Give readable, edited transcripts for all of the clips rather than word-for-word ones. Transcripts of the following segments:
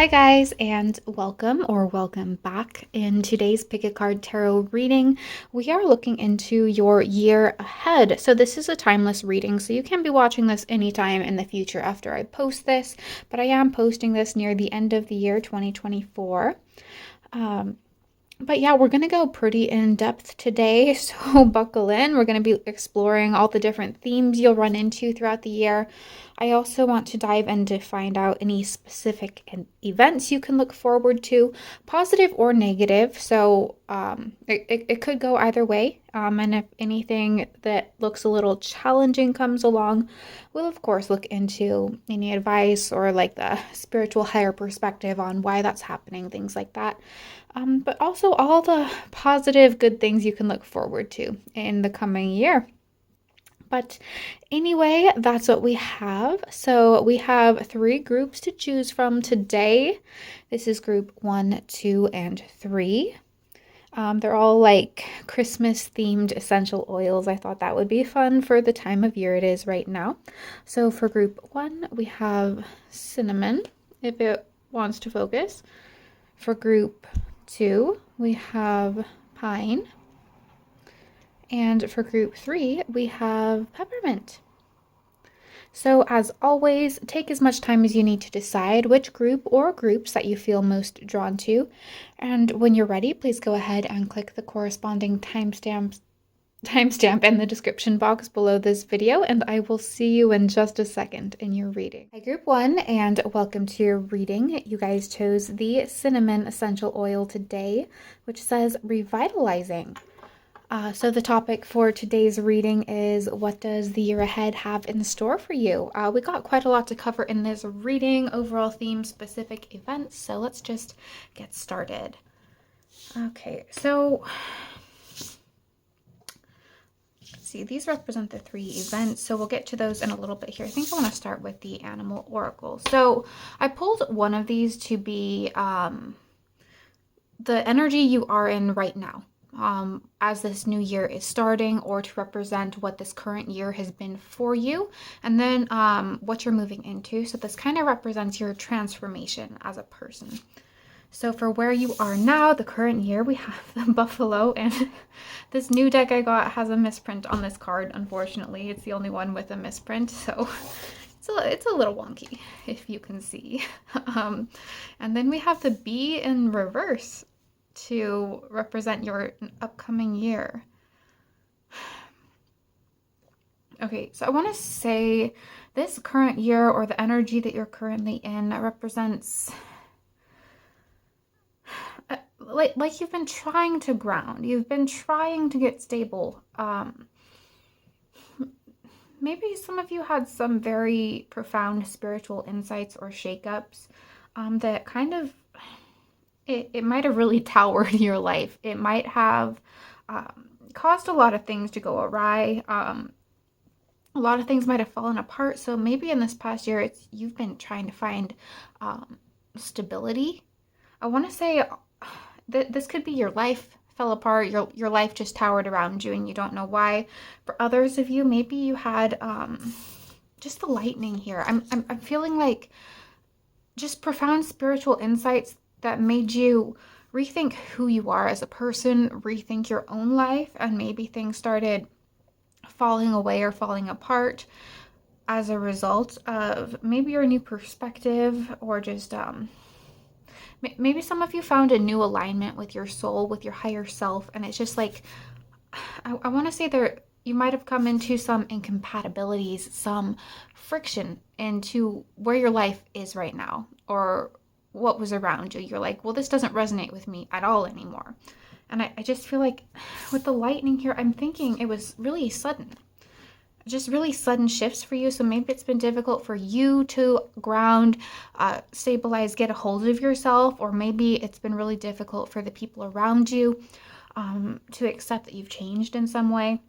Hi guys, and welcome back. In today's Pick a Card Tarot reading, we are looking into your year ahead. So this is a timeless reading, so you can be watching this anytime in the future after I post this, but I am posting this near the end of the year 2024. But yeah, we're going to go pretty in depth today, so buckle in. We're going to be exploring all the different themes you'll run into throughout the year. I also want to dive in to find out any specific events you can look forward to, positive or negative. So it could go either way. And if anything that looks a little challenging comes along, we'll of course look into any advice or like the spiritual higher perspective on why that's happening, things like that. But also all the positive, good things you can look forward to in the coming year. But anyway, that's what we have. So we have 3 groups to choose from today. This is group 1, 2, and 3. They're all like Christmas themed essential oils. I thought that would be fun for the time of year it is right now. So for group 1, we have cinnamon, if it wants to focus. For group 2, we have pine. And for group 3, we have peppermint. So as always, take as much time as you need to decide which group or groups that you feel most drawn to. And when you're ready, please go ahead and click the corresponding timestamp in the description box below this video, and I will see you in just a second in your reading. Hi group 1, and welcome to your reading. You guys chose the cinnamon essential oil today, which says revitalizing. So the topic for today's reading is, what does the year ahead have in store for you? We got quite a lot to cover in this reading, overall theme, specific events, so let's just get started. Okay, so let's see, these represent the 3 events, so we'll get to those in a little bit here. I think I want to start with the animal oracle. So I pulled one of these to be the energy you are in right now. As this new year is starting, or to represent what this current year has been for you, and then what you're moving into. So this kind of represents your transformation as a person. So for where you are now, the current year, we have the buffalo, and this new deck I got has a misprint on this card. Unfortunately, it's the only one with a misprint, so it's a little wonky, if you can see. And then we have the bee in reverse to represent your upcoming year. Okay, so I want to say this current year, or the energy that you're currently in, represents like you've been trying to ground, you've been trying to get stable. Maybe some of you had some very profound spiritual insights or shakeups that kind of it might have really towered your life. It might have caused a lot of things to go awry. A lot of things might have fallen apart. So maybe in this past year, you've been trying to find stability. I want to say that this could be your life fell apart. Your life just towered around you and you don't know why. For others of you, maybe you had just the lightning here. I'm feeling like just profound spiritual insights that made you rethink who you are as a person, rethink your own life, and maybe things started falling away or falling apart as a result of maybe your new perspective, or just maybe some of you found a new alignment with your soul, with your higher self, and it's just like, I want to say there, you might have come into some incompatibilities, some friction into where your life is right now, or what was around you. You're like, well, this doesn't resonate with me at all anymore. And I just feel like with the lightning here, I'm thinking it was really sudden. Just really sudden shifts for you. So maybe it's been difficult for you to ground, stabilize, get a hold of yourself, or maybe it's been really difficult for the people around you to accept that you've changed in some way.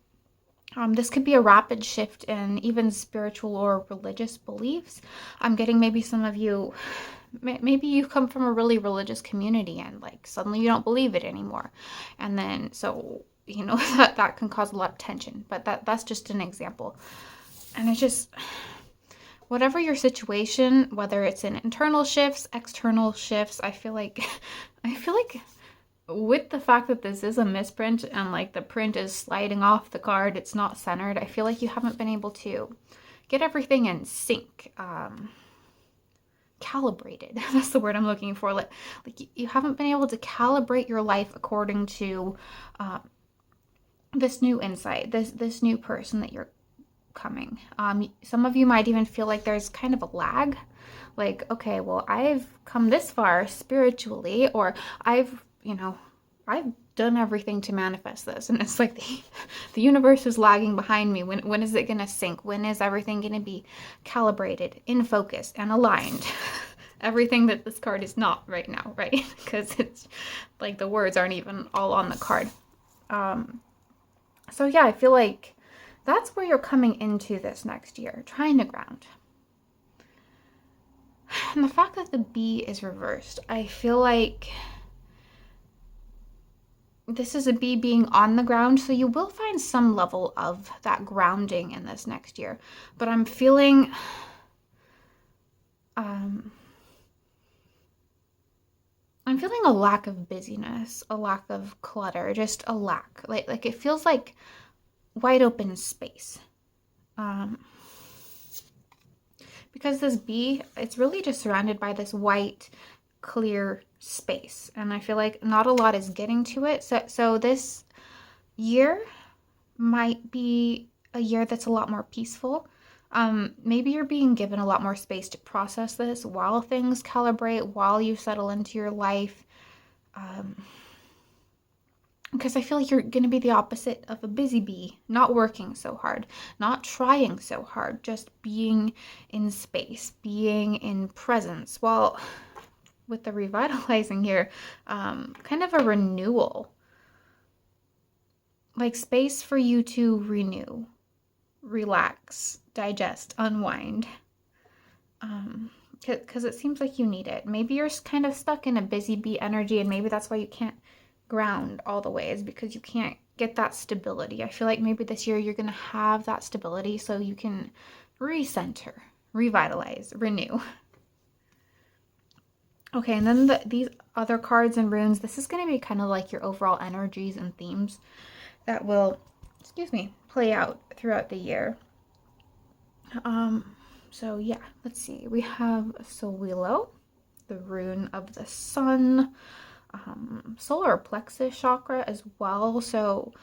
This could be a rapid shift in even spiritual or religious beliefs. I'm getting maybe some of you, maybe you come from a really religious community and like suddenly you don't believe it anymore. And then, so, you know, that can cause a lot of tension, but that's just an example. And it's just, whatever your situation, whether it's in internal shifts, external shifts, I feel like I feel like with the fact that this is a misprint and like the print is sliding off the card, it's not centered, I feel like you haven't been able to get everything in sync, calibrated. That's the word I'm looking for. Like you haven't been able to calibrate your life according to this new insight, this new person that you're coming. Some of you might even feel like there's kind of a lag. Like, okay, well, I've come this far spiritually, or I've done everything to manifest this. And it's like the universe is lagging behind me. When is it going to sync? When is everything going to be calibrated, in focus, and aligned? Everything that this card is not right now, right? Because it's like the words aren't even all on the card. So yeah, I feel like that's where you're coming into this next year, trying to ground. And the fact that the B is reversed, I feel like this is a B being on the ground, so you will find some level of that grounding in this next year. But I'm feeling a lack of busyness, a lack of clutter, just a lack. Like it feels like wide open space. Because this B, it's really just surrounded by this white, clear space. And I feel like not a lot is getting to it. So this year might be a year that's a lot more peaceful. Maybe you're being given a lot more space to process this while things calibrate, while you settle into your life. Because I feel like you're going to be the opposite of a busy bee, not working so hard, not trying so hard, just being in space, being in presence. Well, with the revitalizing here, kind of a renewal, like space for you to renew, relax, digest, unwind. Because it seems like you need it. Maybe you're kind of stuck in a busy bee energy, and maybe that's why you can't ground all the way, is because you can't get that stability. I feel like maybe this year you're going to have that stability so you can recenter, revitalize, renew. Okay, and then these other cards and runes, this is going to be kind of like your overall energies and themes that will, play out throughout the year. So yeah, let's see. We have Sowilo, the rune of the sun, solar plexus chakra as well. So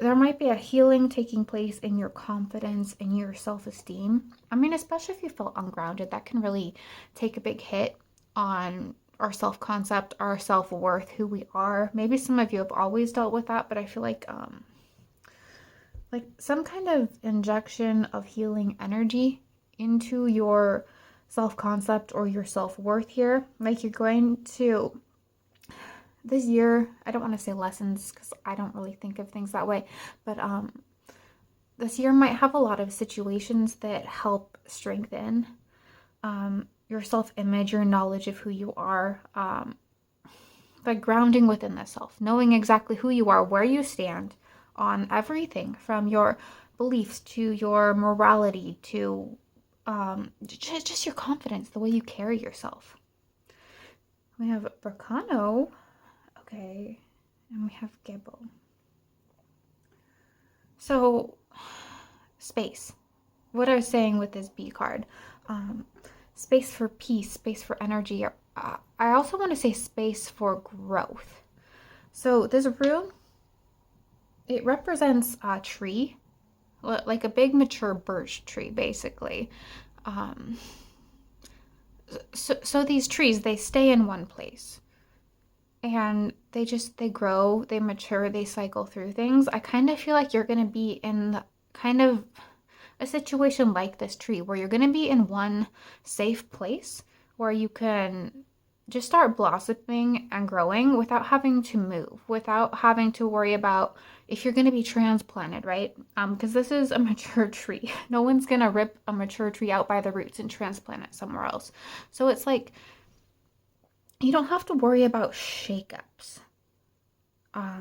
there might be a healing taking place in your confidence and your self-esteem. I mean, especially if you feel ungrounded, that can really take a big hit on our self-concept, our self-worth, who we are. Maybe some of you have always dealt with that, but I feel like some kind of injection of healing energy into your self-concept or your self-worth here. Like you're going to, this year, I don't want to say lessons because I don't really think of things that way, but this year might have a lot of situations that help strengthen your self-image, your knowledge of who you are, like grounding within the self, knowing exactly who you are, where you stand on everything from your beliefs to your morality to just your confidence, the way you carry yourself. We have Bracano, okay, and we have Gebo. So, space. What I was saying with this B card, space for peace, space for energy. I also want to say space for growth. So this rune, it represents a tree, like a big mature birch tree, basically. So these trees, they stay in one place. And they grow, they mature, they cycle through things. I kind of feel like you're going to be in kind of a situation like this tree where you're going to be in one safe place where you can just start blossoming and growing without having to move, without having to worry about if you're going to be transplanted, right? Because this is a mature tree. No one's going to rip a mature tree out by the roots and transplant it somewhere else. So it's like you don't have to worry about shakeups.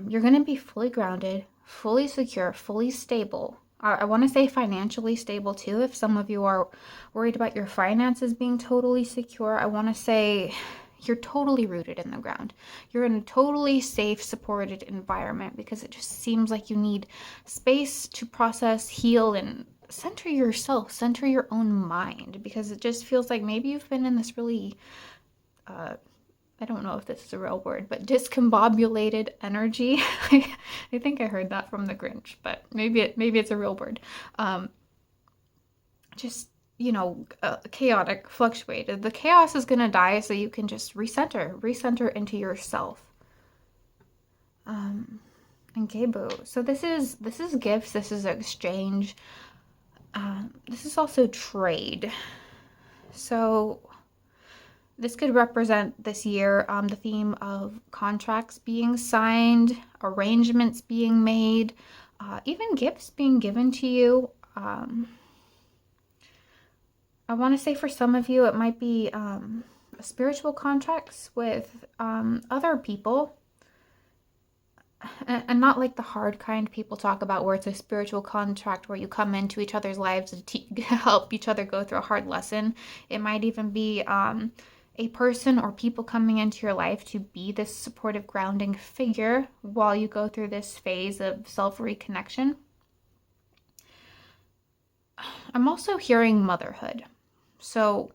You're going to be fully grounded, fully secure, fully stable I want to say financially stable too. If some of you are worried about your finances being totally secure, I want to say you're totally rooted in the ground. You're in a totally safe, supported environment because it just seems like you need space to process, heal, and center yourself, center your own mind, because it just feels like maybe you've been in this really I don't know if this is a real word, but discombobulated energy. I think I heard that from the Grinch, but maybe it's a real word. Um, just chaotic, fluctuated. The chaos is gonna die, so you can just recenter into yourself. And Gebo. So this is gifts. This is exchange. This is also trade. So this could represent this year the theme of contracts being signed, arrangements being made, even gifts being given to you. I want to say for some of you, it might be spiritual contracts with other people. And not like the hard kind people talk about, where it's a spiritual contract where you come into each other's lives to help each other go through a hard lesson. It might even be a person or people coming into your life to be this supportive, grounding figure while you go through this phase of self-reconnection. I'm also hearing motherhood. So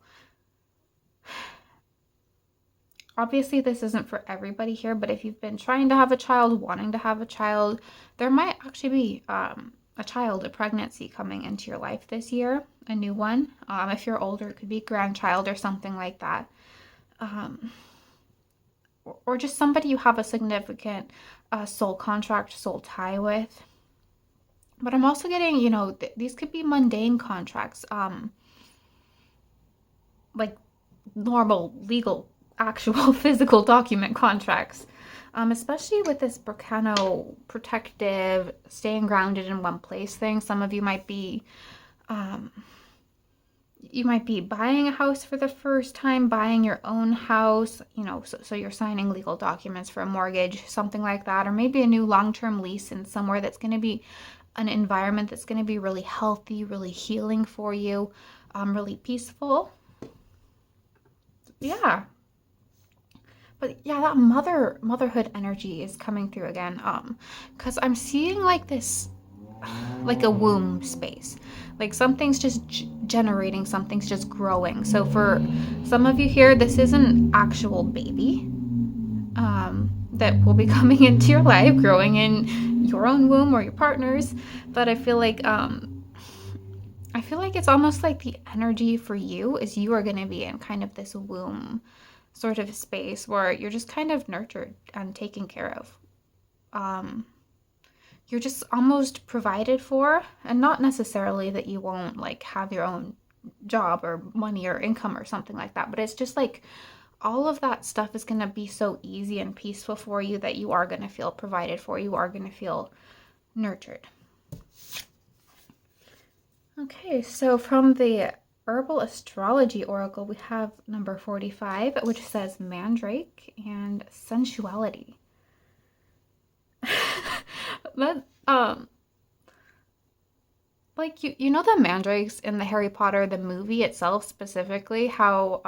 obviously this isn't for everybody here, but if you've been trying to have a child, wanting to have a child, there might actually be a pregnancy coming into your life this year, a new one. If you're older, it could be grandchild or something like that. Or just somebody you have a significant soul contract, soul tie with. But I'm also getting, these could be mundane contracts, like normal, legal, actual, physical document contracts. Especially with this Burkano protective, staying grounded in one place thing. Some of you might be buying a house for the first time, buying your own house, so you're signing legal documents for a mortgage, something like that, or maybe a new long-term lease in somewhere that's going to be an environment that's going to be really healthy, really healing for you, really peaceful. Yeah. But yeah, that motherhood energy is coming through again. Because I'm seeing like this, like a womb space, like something's just generating, something's just growing. So for some of you here, this is an actual baby that will be coming into your life, growing in your own womb or your partner's. But I feel like it's almost like the energy for you is you are going to be in kind of this womb sort of space where you're just kind of nurtured and taken care of. You're just almost provided for, and not necessarily that you won't like have your own job or money or income or something like that, but it's just like all of that stuff is going to be so easy and peaceful for you that you are going to feel provided for. You are going to feel nurtured. Okay, so from the Herbal Astrology Oracle, we have number 45, which says Mandrake and sensuality. That like you know the mandrakes in the Harry Potter the movie itself, specifically how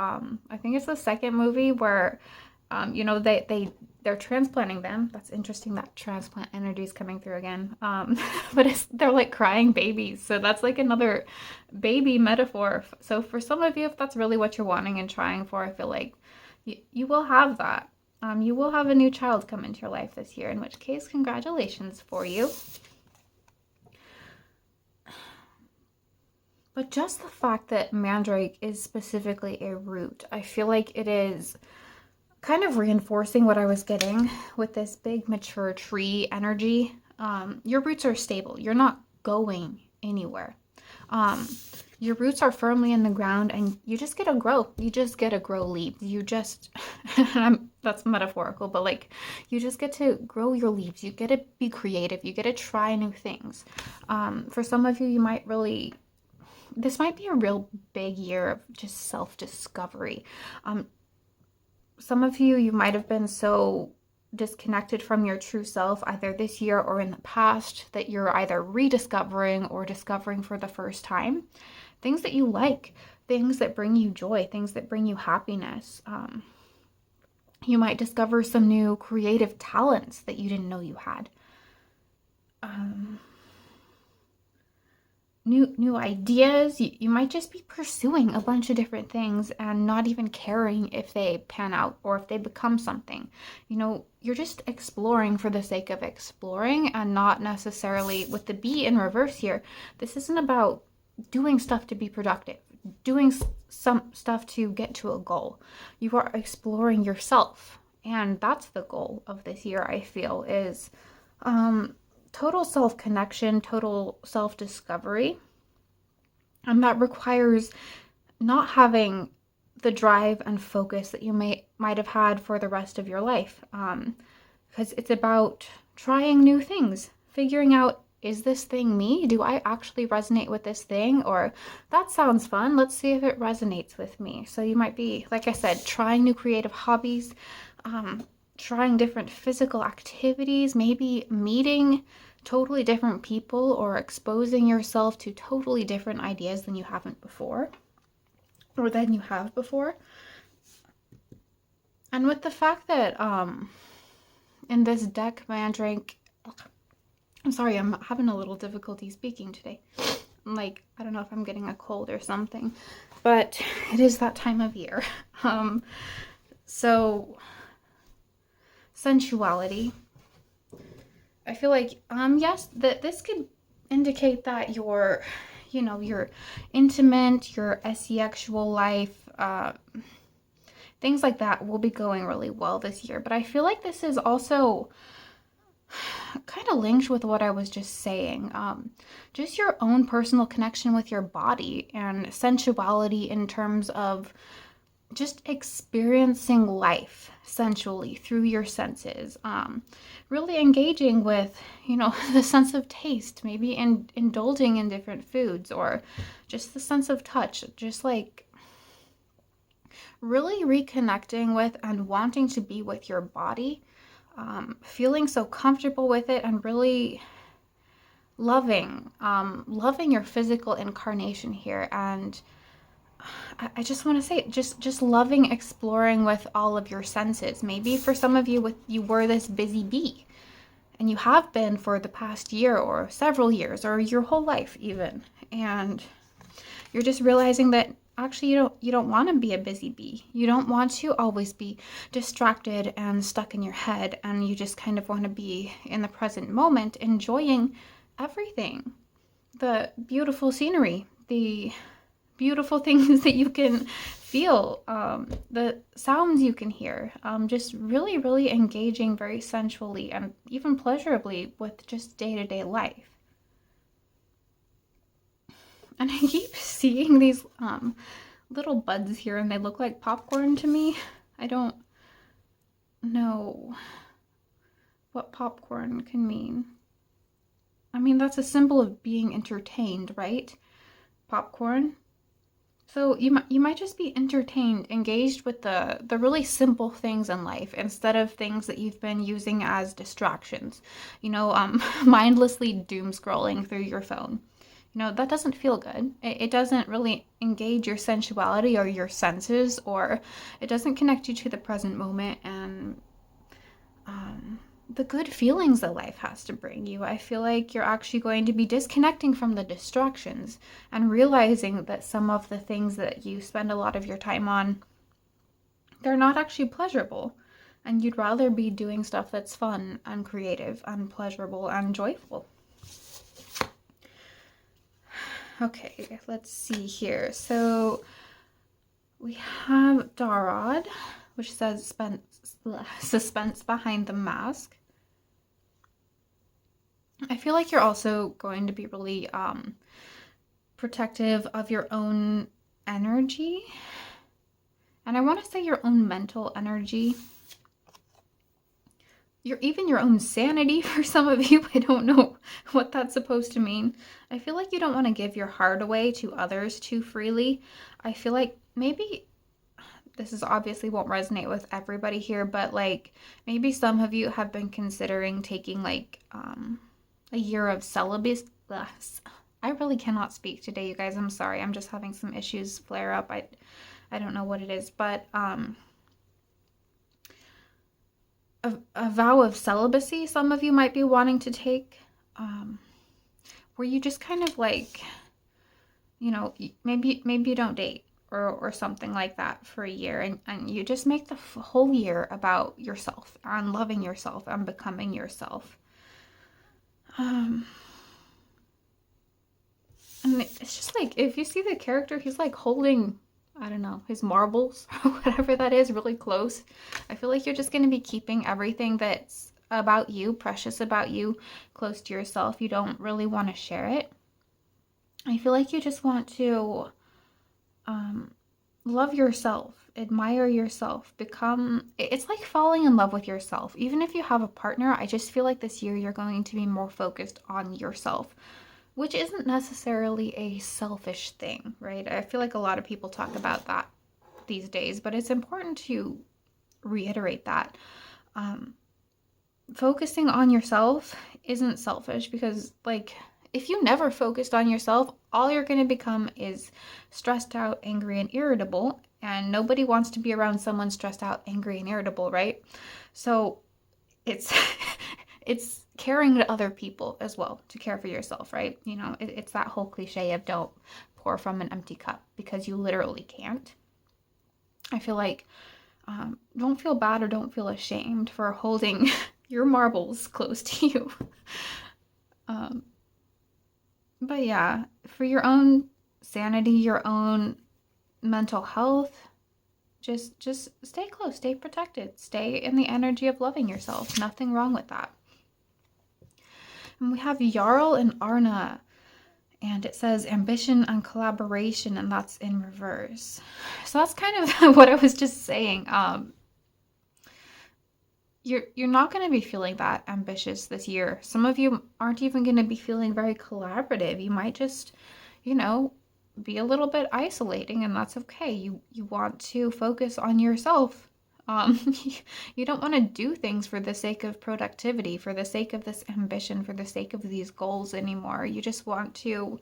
I think it's the second movie where they're transplanting them. That's interesting that transplant energy is coming through again. But they're like crying babies, so that's like another baby metaphor. So for some of you, if that's really what you're wanting and trying for, I feel like you will have that. You will have a new child come into your life this year, in which case, congratulations for you. But just the fact that Mandrake is specifically a root, I feel like it is kind of reinforcing what I was getting with this big mature tree energy. Your roots are stable. You're not going anywhere. Your roots are firmly in the ground and you just get to grow. You just get to grow leaves. That's metaphorical, but like you just get to grow your leaves. You get to be creative. You get to try new things. For some of you, this might be a real big year of just self-discovery. Some of you might have been so disconnected from your true self either this year or in the past, that you're either rediscovering or discovering for the first time. Things that you like, things that bring you joy, things that bring you happiness. You might discover some new creative talents that you didn't know you had. New ideas. You might just be pursuing a bunch of different things and not even caring if they pan out or if they become something. You're just exploring for the sake of exploring, and not necessarily with the B in reverse here. This isn't about doing stuff to be productive, doing some stuff to get to a goal. You are exploring yourself, and that's the goal of this year, I feel, is total self-connection, total self-discovery. And that requires not having the drive and focus that you might have had for the rest of your life. Because it's about trying new things, figuring out, is this thing me? Do I actually resonate with this thing? Or that sounds fun. Let's see if it resonates with me. So you might be, like I said, trying new creative hobbies, trying different physical activities, maybe meeting totally different people or exposing yourself to totally different ideas than you have before. And with the fact that in this deck, Mandrake, I'm sorry, I'm having a little difficulty speaking today. I don't know if I'm getting a cold or something, but it is that time of year. So sensuality. I feel like, yes, that this could indicate that your intimate, your sexual life, things like that will be going really well this year. But I feel like this is also kind of linked with what I was just saying. Just your own personal connection with your body and sensuality in terms of just experiencing life sensually through your senses, really engaging with, the sense of taste, maybe indulging in different foods, or just the sense of touch, just like really reconnecting with and wanting to be with your body, feeling so comfortable with it, and really loving your physical incarnation here. And I just want to say, just loving exploring with all of your senses. Maybe for some of you, you were this busy bee, and you have been for the past year or several years or your whole life even, and you're just realizing that actually you don't want to be a busy bee. You don't want to always be distracted and stuck in your head, and you just kind of want to be in the present moment, enjoying everything, the beautiful scenery, the beautiful things that you can feel, the sounds you can hear, just really, really engaging very sensually and even pleasurably with just day-to-day life. And I keep seeing these little buds here, and they look like popcorn to me. I don't know what popcorn can mean. I mean, that's a symbol of being entertained, right? Popcorn. So you might just be entertained, engaged with the really simple things in life instead of things that you've been using as distractions. Mindlessly doom scrolling through your phone. That doesn't feel good. It doesn't really engage your sensuality or your senses, or it doesn't connect you to the present moment and the good feelings that life has to bring you. I feel like you're actually going to be disconnecting from the distractions and realizing that some of the things that you spend a lot of your time on, they're not actually pleasurable. And you'd rather be doing stuff that's fun and creative and pleasurable and joyful. Okay, let's see here. So we have Darod, which says suspense behind the mask. I feel like you're also going to be really protective of your own energy. And I want to say your own mental energy. Even your own sanity for some of you. I don't know what that's supposed to mean. I feel like you don't want to give your heart away to others too freely. I feel like maybe this is obviously won't resonate with everybody here, but like maybe some of you have been considering taking like a year of celibacy. I really cannot speak today, you guys. I'm sorry. I'm just having some issues flare up. I don't know what it is, but a vow of celibacy some of you might be wanting to take, where you just kind of like, you know, maybe you don't date or something like that for a year, and you just make the whole year about yourself and loving yourself and becoming yourself. And it's just like, if you see the character, he's like holding, I don't know, his marbles or whatever that is, really close. I feel like you're just going to be keeping everything that's about you, precious about you, close to yourself. You don't really want to share it. I feel like you just want to love yourself, admire yourself, it's like falling in love with yourself. Even if you have a partner, I just feel like this year you're going to be more focused on yourself, which isn't necessarily a selfish thing, right? I feel like a lot of people talk about that these days, but it's important to reiterate that. Focusing on yourself isn't selfish, because like, if you never focused on yourself, all you're going to become is stressed out, angry, and irritable. And nobody wants to be around someone stressed out, angry, and irritable, right? So it's it's caring to other people as well, to care for yourself, right? You know, it's that whole cliche of don't pour from an empty cup, because you literally can't. I feel like don't feel bad or don't feel ashamed for holding your marbles close to you. But yeah, for your own sanity, your own mental health, just stay close, stay protected, stay in the energy of loving yourself. Nothing wrong with that. And we have Jarl and Arna, and it says ambition and collaboration, and that's in reverse. So that's kind of what I was just saying. You're not going to be feeling that ambitious this year. Some of you aren't even going to be feeling very collaborative. You might just, you know, be a little bit isolating, and that's okay. You want to focus on yourself. You don't want to do things for the sake of productivity, for the sake of this ambition, for the sake of these goals anymore. You just want to,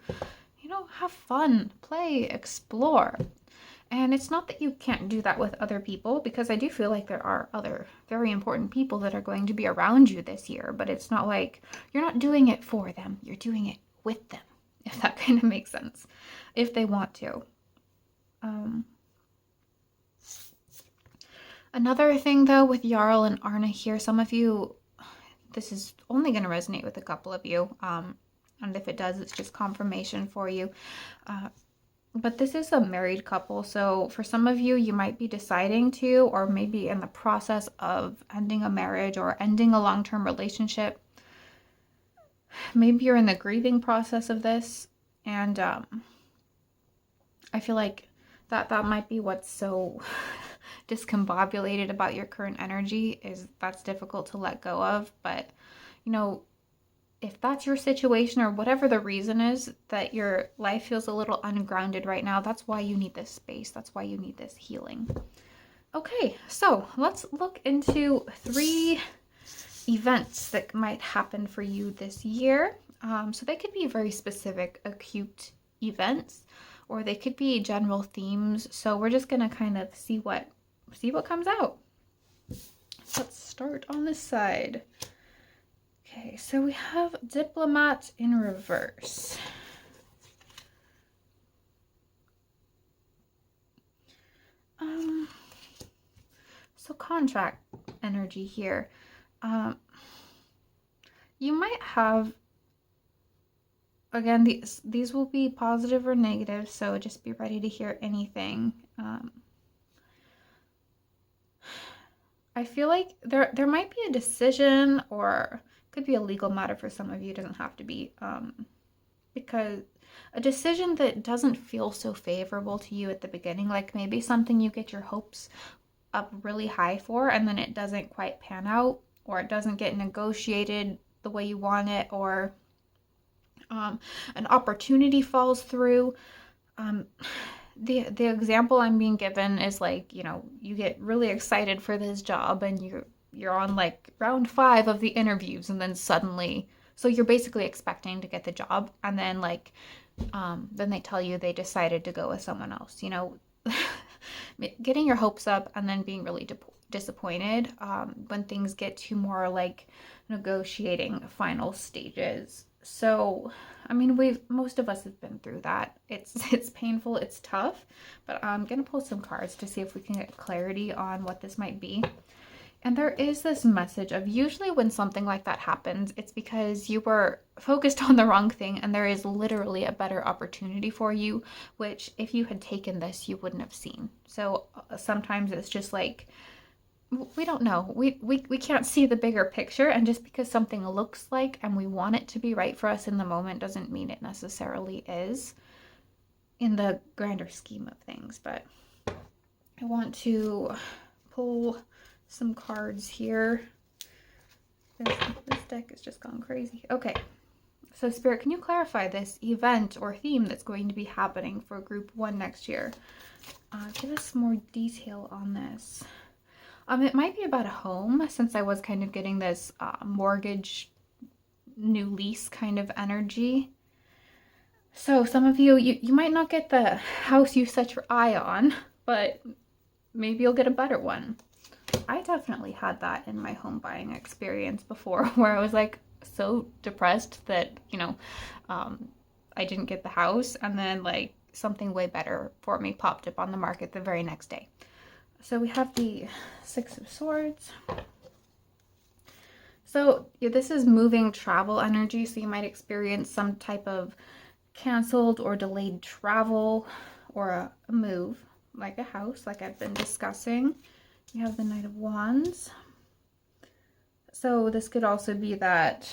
you know, have fun, play, explore. And it's not that you can't do that with other people, because I do feel like there are other very important people that are going to be around you this year, but it's not like you're not doing it for them. You're doing it with them, if that kind of makes sense, if they want to. Another thing, though, with Jarl and Arna here, some of you, this is only going to resonate with a couple of you, and if it does, it's just confirmation for you. But this is a married couple, so for some of you, you might be deciding to, or maybe in the process of ending a marriage or ending a long-term relationship. Maybe you're in the grieving process of this, and I feel like that might be what's so discombobulated about your current energy, is that's difficult to let go of. But, you know, if that's your situation, or whatever the reason is that your life feels a little ungrounded right now, that's why you need this space. That's why you need this healing. Okay, so let's look into 3 events that might happen for you this year. So they could be very specific, acute events, or they could be general themes. So we're just gonna kind of see what comes out. Let's start on this side. Okay, so we have Diplomat in reverse. So contract energy here. You might have, again, these will be positive or negative, so just be ready to hear anything. I feel like there might be a decision, or could be a legal matter for some of you. It doesn't have to be, because a decision that doesn't feel so favorable to you at the beginning, like maybe something you get your hopes up really high for, and then it doesn't quite pan out, or it doesn't get negotiated the way you want it, or an opportunity falls through. the example I'm being given is like, you get really excited for this job and you're on like round 5 of the interviews, and then suddenly, so you're basically expecting to get the job, and then like then they tell you they decided to go with someone else. Getting your hopes up and then being really disappointed when things get to more like negotiating final stages. So, I mean, most of us have been through that. It's painful, it's tough, but I'm gonna pull some cards to see if we can get clarity on what this might be. And there is this message of, usually when something like that happens, it's because you were focused on the wrong thing and there is literally a better opportunity for you, which if you had taken this, you wouldn't have seen. So sometimes it's just like, we don't know. We can't see the bigger picture, and just because something looks like and we want it to be right for us in the moment doesn't mean it necessarily is in the grander scheme of things. But I want to pull some cards here. This deck has just gone crazy. Okay, so Spirit, can you clarify this event or theme that's going to be happening for Group 1 next year? Give us more detail on this. It might be about a home, since I was kind of getting this mortgage, new lease kind of energy. So some of you might not get the house you set your eye on, but maybe you'll get a better one. I definitely had that in my home buying experience before, where I was like so depressed that, I didn't get the house, and then like something way better for me popped up on the market the very next day. So we have the 6 of Swords. So yeah, this is moving travel energy. So you might experience some type of canceled or delayed travel or a move, like a house, like I've been discussing. You have the Knight of Wands. So this could also be that,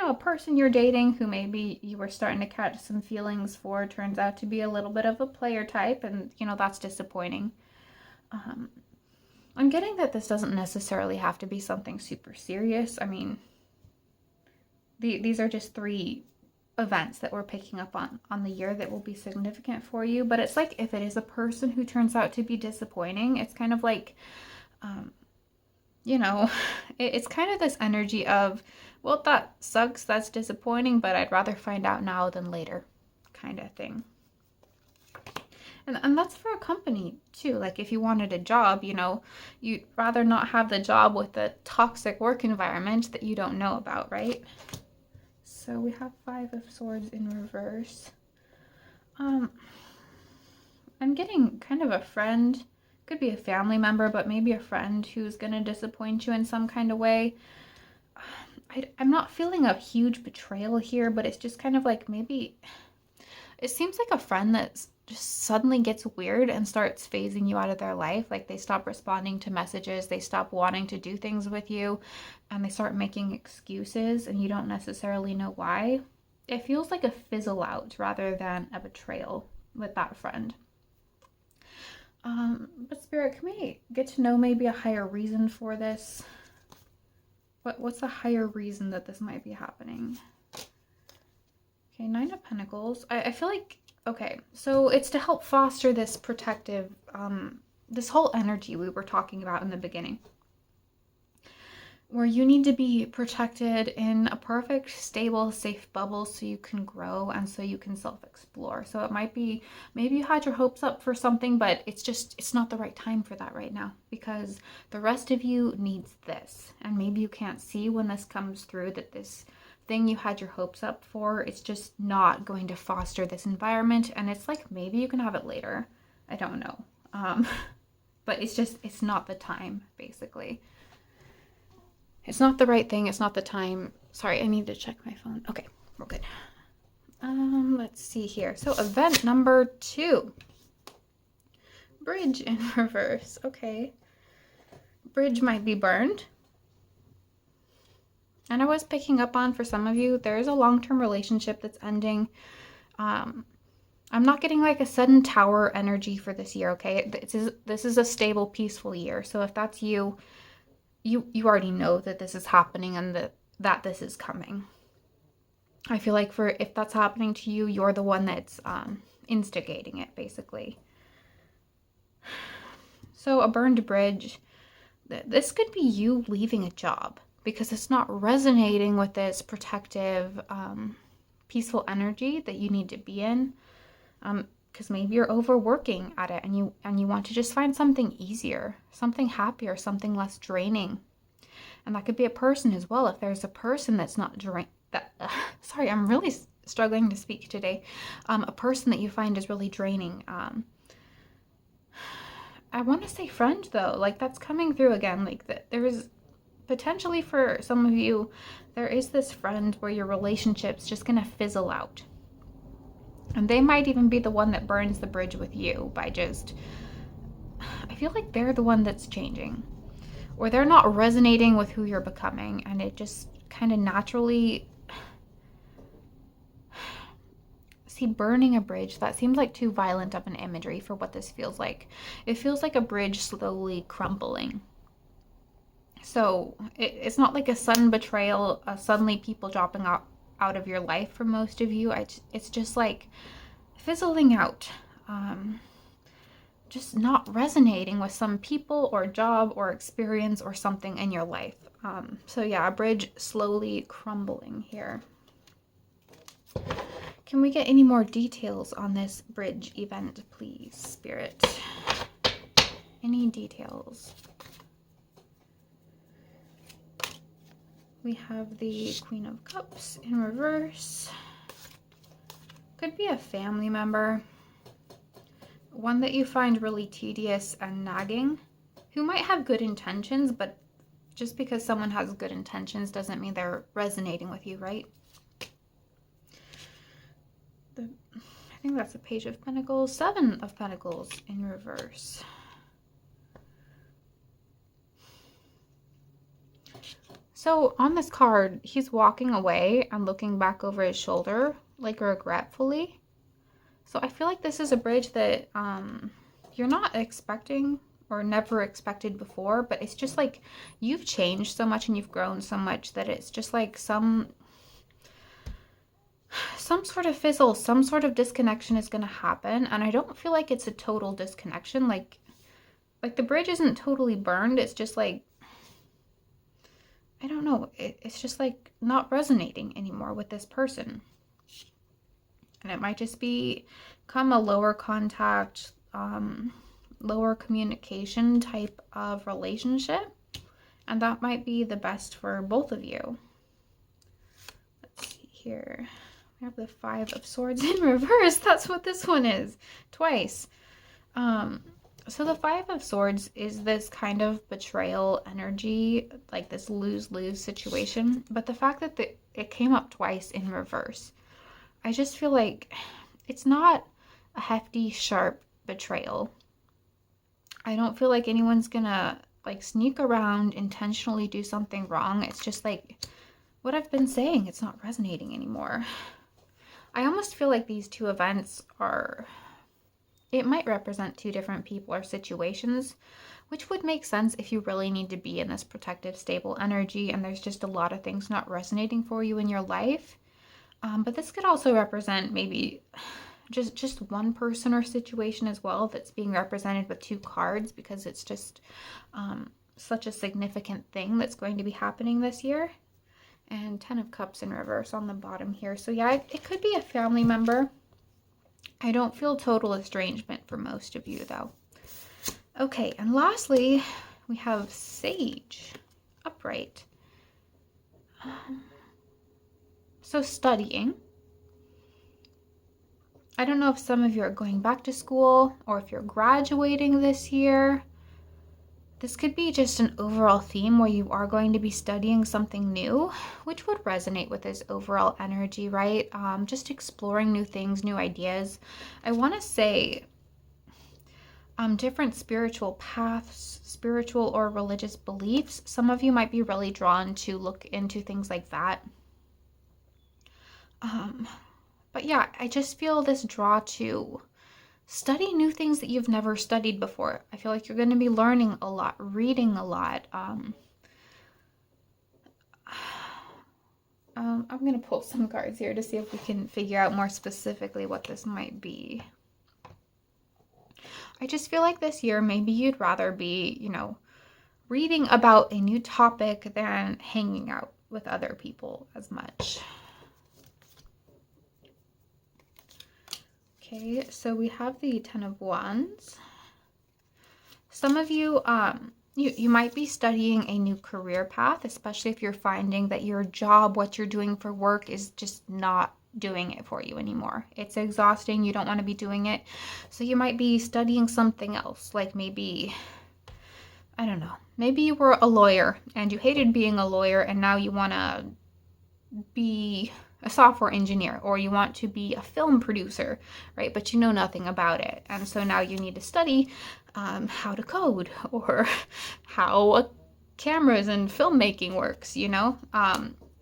a person you're dating who maybe you were starting to catch some feelings for turns out to be a little bit of a player type, and, that's disappointing. I'm getting that this doesn't necessarily have to be something super serious. I mean, these are just 3 events that we're picking up on the year that will be significant for you. But it's like, if it is a person who turns out to be disappointing, it's kind of like, it's kind of this energy of, well, that sucks, that's disappointing, but I'd rather find out now than later kind of thing. And that's for a company too. Like if you wanted a job, you'd rather not have the job with a toxic work environment that you don't know about, right? So we have 5 of Swords in reverse. I'm getting kind of a friend, could be a family member, but maybe a friend who's going to disappoint you in some kind of way. I'm not feeling a huge betrayal here, but it's just kind of like, maybe it seems like a friend that's just suddenly gets weird and starts phasing you out of their life. Like they stop responding to messages, they stop wanting to do things with you, and they start making excuses, and you don't necessarily know why. It feels like a fizzle out rather than a betrayal with that friend. But Spirit, can we get to know maybe a higher reason for this? What's the higher reason that this might be happening? Okay, 9 of Pentacles. I feel like, okay, so it's to help foster this protective, this whole energy we were talking about in the beginning, where you need to be protected in a perfect, stable, safe bubble so you can grow and so you can self-explore. So it might be, maybe you had your hopes up for something, but it's not the right time for that right now, because the rest of you needs this. And maybe you can't see when this comes through that this thing you had your hopes up for, it's just not going to foster this environment. And it's like, maybe you can have it later. I don't know. But it's not the time, basically. It's not the right thing. It's not the time. Sorry, I need to check my phone. Okay, we're good. Let's see here. So event number 2. Bridge in reverse. Okay. Bridge might be burned. And I was picking up on, for some of you, there is a long-term relationship that's ending. I'm not getting like a sudden tower energy for this year, okay? This is a stable, peaceful year. So if that's you, you already know that this is happening and that this is coming. I feel like if that's happening to you, you're the one that's instigating it, basically. So a burned bridge, this could be you leaving a job because it's not resonating with this protective, peaceful energy that you need to be in. Because maybe you're overworking at it and you want to just find something easier, something happier, something less draining. And that could be a person as well. If there's a person that's not sorry, I'm really struggling to speak today. A person that you find is really draining. I want to say friend though, like that's coming through again. Like that, there is potentially for some of you, there is this friend where your relationship's just gonna fizzle out. And they might even be the one that burns the bridge with you by just, I feel like they're the one that's changing. Or they're not resonating with who you're becoming, and it just kind of naturally. See, burning a bridge, that seems like too violent of an imagery for what this feels like. It feels like a bridge slowly crumbling. So it's not like a sudden betrayal, suddenly people dropping out of your life for most of you. It's just like fizzling out. Just not resonating with some people or job or experience or something in your life. So yeah, a bridge slowly crumbling here. Can we get any more details on this bridge event, please, Spirit? Any details? We have the Queen of Cups in reverse. Could be a family member. One that you find really tedious and nagging, who might have good intentions, but just because someone has good intentions doesn't mean they're resonating with you, right? I think that's a Page of Pentacles, 7 of Pentacles in reverse. So on this card, he's walking away and looking back over his shoulder, like regretfully. So I feel like this is a bridge that you're not expecting or never expected before, but it's just like you've changed so much and you've grown so much that it's just like some sort of fizzle, some sort of disconnection is going to happen. And I don't feel like it's a total disconnection. Like the bridge isn't totally burned. It's just like, I don't know. It's just like not resonating anymore with this person. And it might just become a lower contact, lower communication type of relationship. And that might be the best for both of you. Let's see here. We have the 5 of Swords in reverse. That's what this one is. Twice. So the 5 of Swords is this kind of betrayal energy, like this lose-lose situation. But the fact that it came up twice in reverse, I just feel like it's not a hefty, sharp betrayal. I don't feel like anyone's gonna like sneak around, intentionally do something wrong. It's just like what I've been saying, it's not resonating anymore. I almost feel like these two events it might represent 2 different people or situations, which would make sense if you really need to be in this protective, stable energy and there's just a lot of things not resonating for you in your life. But this could also represent maybe just one person or situation as well that's being represented with 2 cards because it's just such a significant thing that's going to be happening this year. And 10 of Cups in reverse on the bottom here. So yeah, it could be a family member. I don't feel total estrangement for most of you though. Okay, and lastly, we have Sage upright. So studying. I don't know if some of you are going back to school or if you're graduating this year. This could be just an overall theme where you are going to be studying something new, which would resonate with this overall energy, right? Just exploring new things, new ideas. I want to say different spiritual paths, spiritual or religious beliefs. Some of you might be really drawn to look into things like that. But yeah, I just feel this draw to study new things that you've never studied before. I feel like you're going to be learning a lot, reading a lot. I'm going to pull some cards here to see if we can figure out more specifically what this might be. I just feel like this year, maybe you'd rather be, reading about a new topic than hanging out with other people as much. Okay, so we have the Ten of Wands. Some of you, you might be studying a new career path, especially if you're finding that your job, what you're doing for work, is just not doing it for you anymore. It's exhausting. You don't want to be doing it. So you might be studying something else, like maybe, I don't know, maybe you were a lawyer and you hated being a lawyer and now you want to be a software engineer, or you want to be a film producer, right? But you know nothing about it. And so now you need to study how to code, or how cameras and filmmaking works,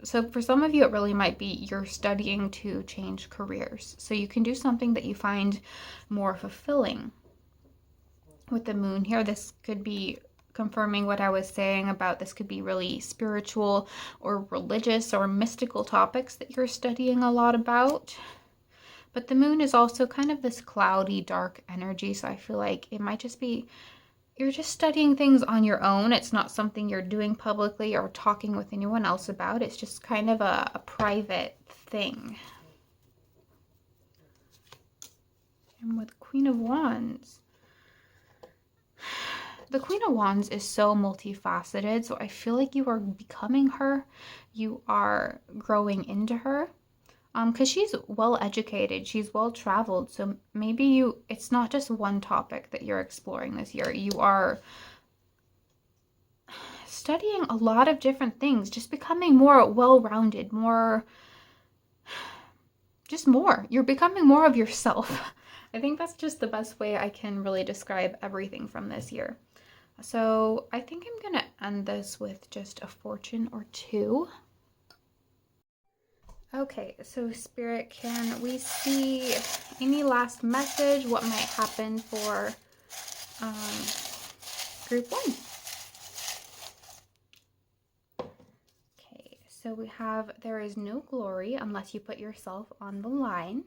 So for some of you, it really might be you're studying to change careers. So you can do something that you find more fulfilling. With the moon here, this could be confirming what I was saying about this could be really spiritual or religious or mystical topics that you're studying a lot about. But the moon is also kind of this cloudy, dark energy. So I feel like it might just be you're just studying things on your own. It's not something you're doing publicly or talking with anyone else about. It's just kind of a private thing. And with Queen of Wands, the Queen of Wands is so multifaceted, so I feel like you are becoming her. You are growing into her. Because she's well educated, she's well traveled, so maybe it's not just one topic that you're exploring this year. You are studying a lot of different things, just becoming more well-rounded, just more. You're becoming more of yourself. I think that's just the best way I can really describe everything from this year. So I think I'm going to end this with just a fortune or two. Okay, so Spirit, can we see any last message? What might happen for group 1? Okay, so we have, there is no glory unless you put yourself on the line.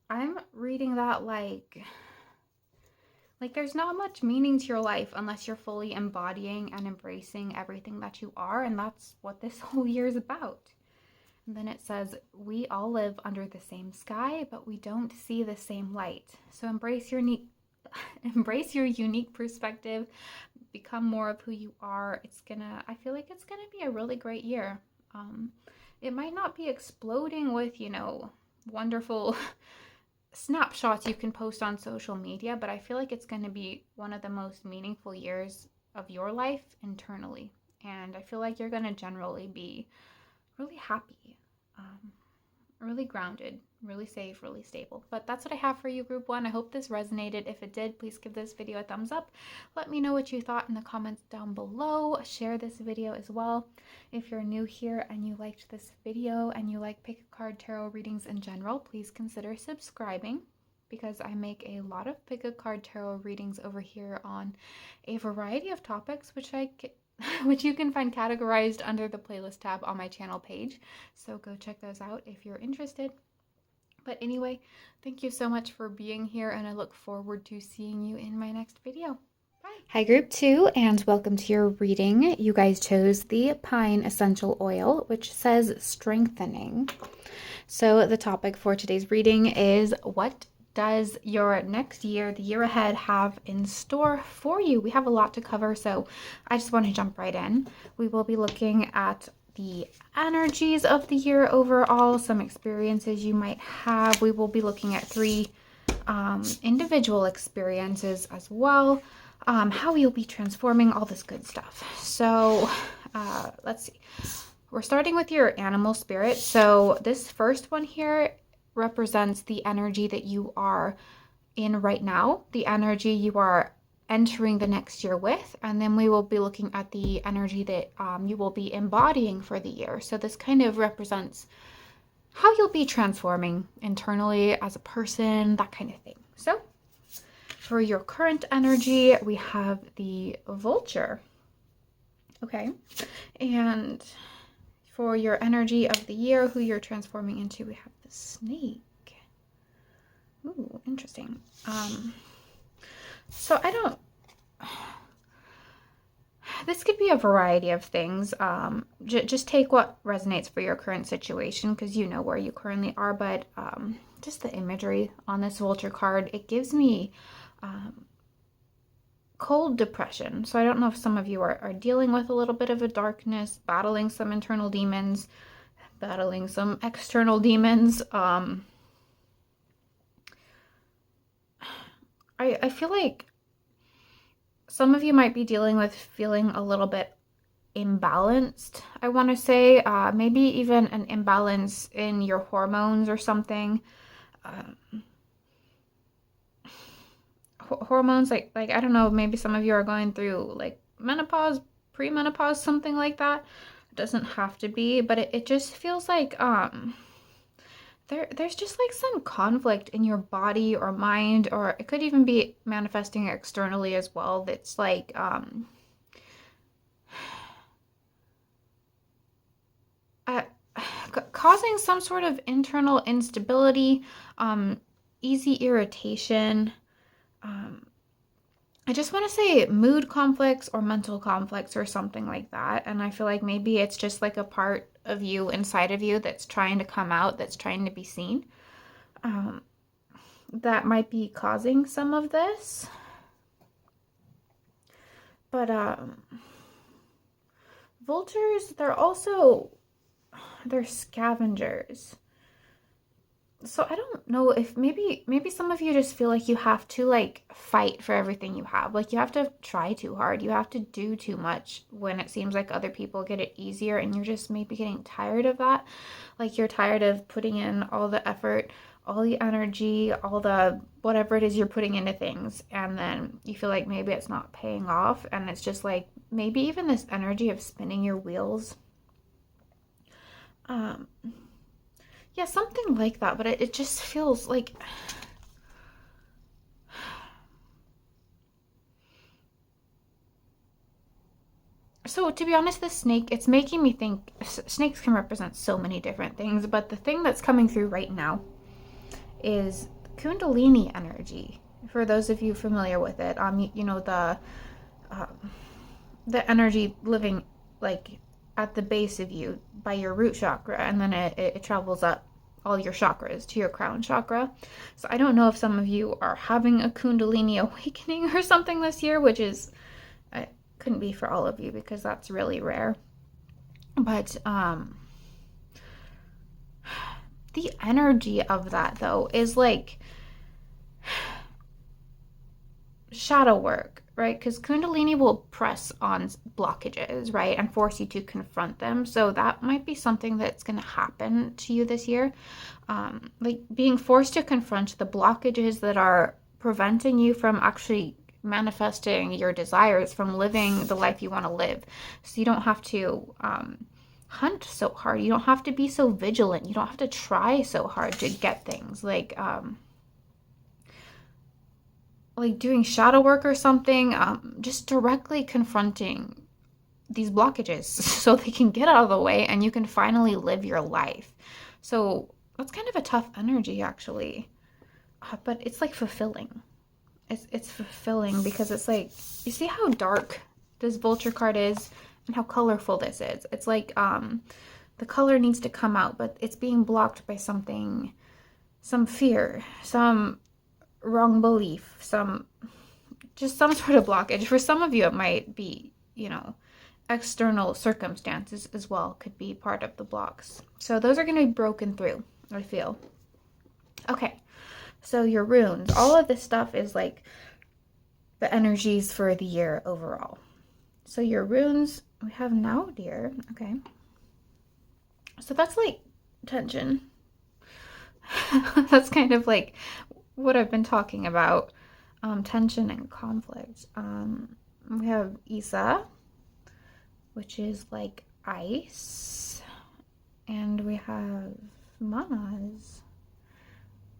I'm reading that like there's not much meaning to your life unless you're fully embodying and embracing everything that you are, and that's what this whole year is about. And then it says, we all live under the same sky, but we don't see the same light. So embrace your unique perspective, become more of who you are. I feel like it's gonna be a really great year. It might not be exploding with, wonderful snapshots you can post on social media, but I feel like it's going to be one of the most meaningful years of your life internally. And I feel like you're going to generally be really happy, really grounded, really safe, really stable. But that's what I have for you, group 1. I hope this resonated. If it did, please give this video a thumbs up. Let me know what you thought in the comments down below. Share this video as well. If you're new here and you liked this video and you like pick a card tarot readings in general, please consider subscribing, because I make a lot of pick a card tarot readings over here on a variety of topics, which you can find categorized under the playlist tab on my channel page. So go check those out if you're interested. But anyway, thank you so much for being here, and I look forward to seeing you in my next video. Bye. Hi, group 2, and welcome to your reading. You guys chose the Pine Essential Oil, which says strengthening. So the topic for today's reading is, what does your next year, the year ahead, have in store for you? We have a lot to cover, so I just want to jump right in. We will be looking at the energies of the year overall, some experiences you might have. We will be looking at 3 individual experiences as well, how you'll be transforming, all this good stuff. So let's see. We're starting with your animal spirit. So this first one here represents the energy that you are in right now, the energy you are entering the next year with, and then we will be looking at the energy that you will be embodying for the year. So this kind of represents how you'll be transforming internally as a person, that kind of thing. So for your current energy, we have the vulture. Okay, and for your energy of the year, who you're transforming into, we have the snake. Ooh, interesting. So I don't, this could be a variety of things. Just take what resonates for your current situation because you know where you currently are. But just the imagery on this vulture card, it gives me um, cold depression. So I don't know if some of you are dealing with a little bit of a darkness, battling some internal demons, battling some external demons. I feel like some of you might be dealing with feeling a little bit imbalanced, I want to say. Maybe even an imbalance in your hormones or something. Um, Hormones, like I don't know, maybe some of you are going through like menopause, premenopause, something like that. It doesn't have to be, but it just feels like there's just like some conflict in your body or mind, or it could even be manifesting externally as well. That's like uh, causing some sort of internal instability, easy irritation. Um, I just want to say mood conflicts or mental conflicts or something like that. And I feel like maybe it's just like a part of you inside of you that's trying to come out, that's trying to be seen. Um, that might be causing some of this. But vultures, they're scavengers. So I don't know if maybe some of you just feel like you have to like fight for everything you have. Like you have to try too hard. You have to do too much when it seems like other people get it easier and you're just maybe getting tired of that. Like you're tired of putting in all the effort, all the energy, all the whatever it is you're putting into things and then you feel like maybe it's not paying off and it's just like maybe even this energy of spinning your wheels. Um yeah, something like that, but it just feels like so to be honest, this snake, it's making me think snakes can represent so many different things, but the thing that's coming through right now is Kundalini energy. For those of you familiar with it, you know um, the energy living like at the base of you by your root chakra, and then it travels up all your chakras to your crown chakra. So I don't know if some of you are having a Kundalini awakening or something this year, which is it couldn't be for all of you because that's really rare. But the energy of that though is like shadow work, right? Because Kundalini will press on blockages, right? And force you to confront them. So that might be something that's going to happen to you this year. Like being forced to confront the blockages that are preventing you from actually manifesting your desires, from living the life you want to live. So you don't have to hunt so hard. You don't have to be so vigilant. You don't have to try so hard to get things. Like doing shadow work or something, just directly confronting these blockages so they can get out of the way and you can finally live your life. So that's kind of a tough energy, actually, but it's like fulfilling. It's fulfilling because it's like you see how dark this vulture card is and how colorful this is. It's like the color needs to come out, but it's being blocked by something, some fear, some wrong belief, some sort of blockage. For some of you, it might be, external circumstances as well could be part of the blocks. So those are going to be broken through, I feel. Okay, so your runes, all of this stuff is like the energies for the year overall. So your runes, we have now, dear. Okay. So that's like tension. That's kind of like what I've been talking about, tension and conflict. We have Isa, which is like ice, and we have Manas,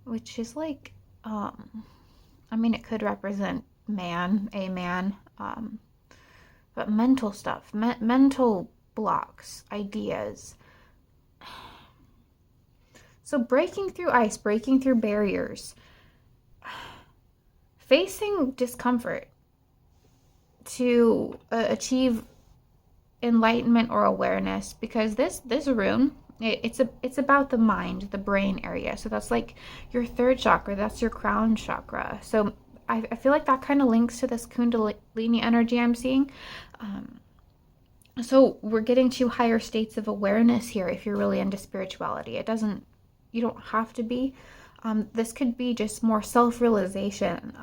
which is like, it could represent man, a man, but mental stuff, mental blocks, ideas. So breaking through ice, breaking through barriers, facing discomfort to achieve enlightenment or awareness, because this rune, it's about the mind, the brain area. So that's like your third chakra, that's your crown chakra. So I feel like that kind of links to this kundalini energy I'm seeing. So we're getting to higher states of awareness here if you're really into spirituality. You don't have to be. This could be just more self-realization,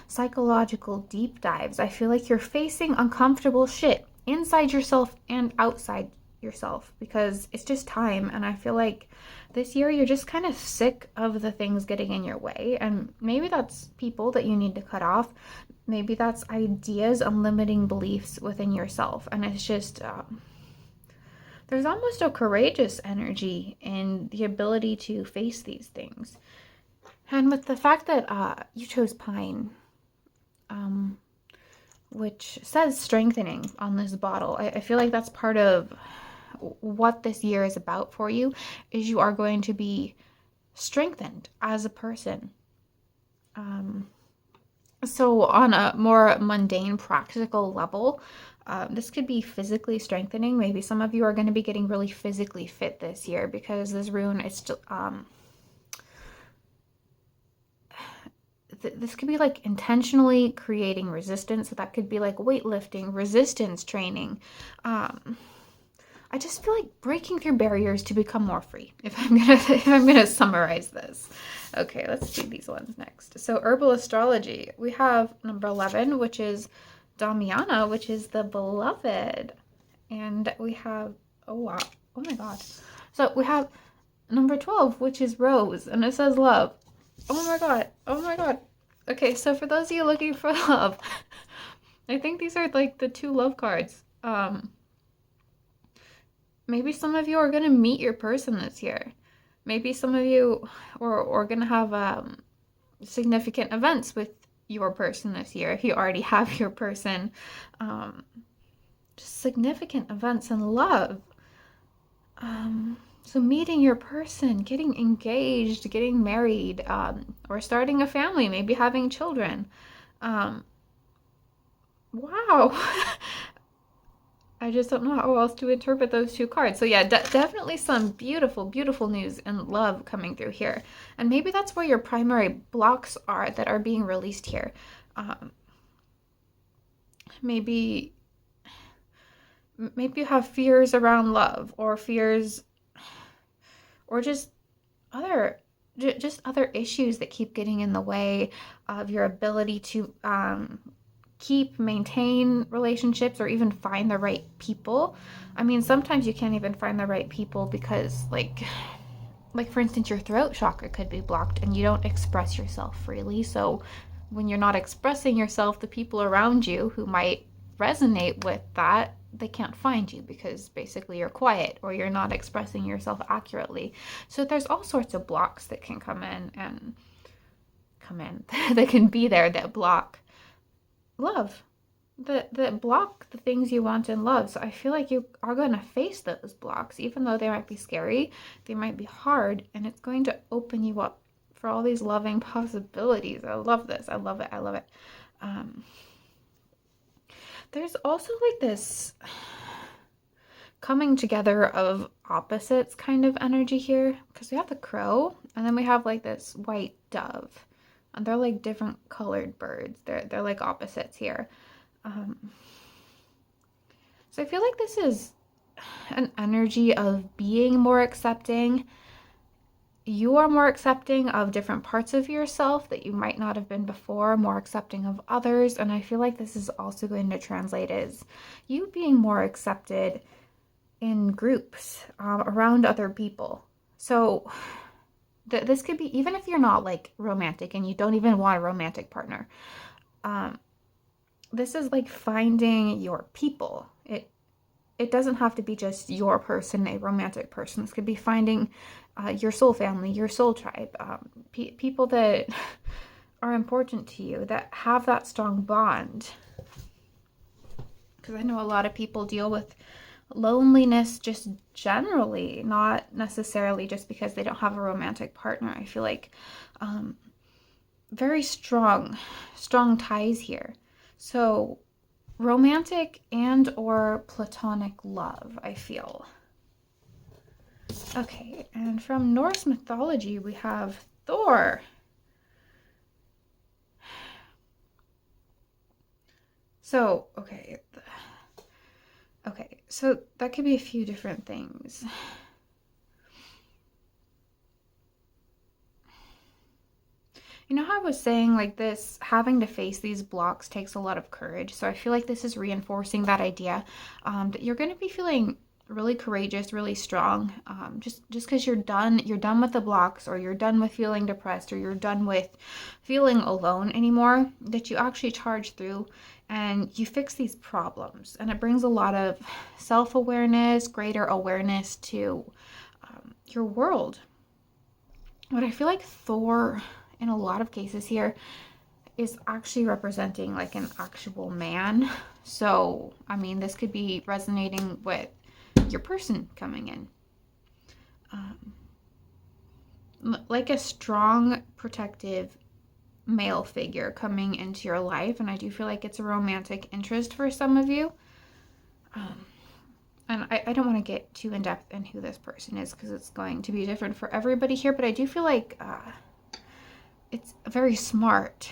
psychological deep dives. I feel like you're facing uncomfortable shit inside yourself and outside yourself, because it's just time. And I feel like this year you're just kind of sick of the things getting in your way. And maybe that's people that you need to cut off. Maybe that's ideas and limiting beliefs within yourself. And it's just, there's almost a courageous energy in the ability to face these things. And with the fact that you chose pine, which says strengthening on this bottle, I feel like that's part of what this year is about for you, is you are going to be strengthened as a person. So on a more mundane, practical level, this could be physically strengthening. Maybe some of you are going to be getting really physically fit this year, because this rune, it's still, this could be like intentionally creating resistance. So that could be like weightlifting, resistance training. I just feel like breaking through barriers to become more free, if I'm gonna summarize this. Okay, let's do these ones next. So herbal astrology, we have number 11, which is Damiana, which is the beloved. And we have, oh wow, oh my god. So we have number 12, which is Rose, and it says love. Oh my god, oh my god. Okay, so for those of you looking for love, I think these are like the 2 love cards. Maybe some of you are going to meet your person this year. Maybe some of you are going to have significant events with your person this year, if you already have your person. Just significant events in love. So meeting your person, getting engaged, getting married, or starting a family, maybe having children. Wow. I just don't know how else to interpret those 2 cards. So yeah, definitely some beautiful, beautiful news and love coming through here. And maybe that's where your primary blocks are that are being released here. Maybe you have fears around love, or fears, or just other issues that keep getting in the way of your ability to maintain relationships, or even find the right people. I mean, sometimes you can't even find the right people because like for instance, your throat chakra could be blocked and you don't express yourself freely. So when you're not expressing yourself, the people around you who might resonate with that, they can't find you because basically you're quiet or you're not expressing yourself accurately. So there's all sorts of blocks that can come in that can be there, that block love, that block the things you want in love. So I feel like you are going to face those blocks, even though they might be scary, they might be hard, and it's going to open you up for all these loving possibilities. I love this. I love it. I love it. There's also like this coming together of opposites kind of energy here, because we have the crow and then we have like this white dove, and they're like different colored birds. They're like opposites here. So I feel like this is an energy of being more accepting. You are more accepting of different parts of yourself that you might not have been before, more accepting of others. And I feel like this is also going to translate as you being more accepted in groups, around other people. So this could be, even if you're not like romantic and you don't even want a romantic partner, this is like finding your people. It doesn't have to be just your person, a romantic person. This could be finding your soul family, your soul tribe, people that are important to you, that have that strong bond. Because I know a lot of people deal with loneliness just generally, not necessarily just because they don't have a romantic partner. I feel like very strong ties here. So romantic and or platonic love, I feel. Okay, and from Norse mythology, we have Thor. So, okay, so that could be a few different things. You know how I was saying, like, this having to face these blocks takes a lot of courage. So I feel like this is reinforcing that idea that you're going to be feeling really courageous, really strong. Just because you're done with the blocks, or you're done with feeling depressed, or you're done with feeling alone anymore, that you actually charge through and you fix these problems. And it brings a lot of self-awareness, greater awareness to your world. What I feel like Thor, in a lot of cases here, is actually representing like an actual man. So, I mean, this could be resonating with your person coming in. Like a strong, protective male figure coming into your life. And I do feel like it's a romantic interest for some of you. And I don't want to get too in depth in who this person is, because it's going to be different for everybody here. But I do feel like it's very smart.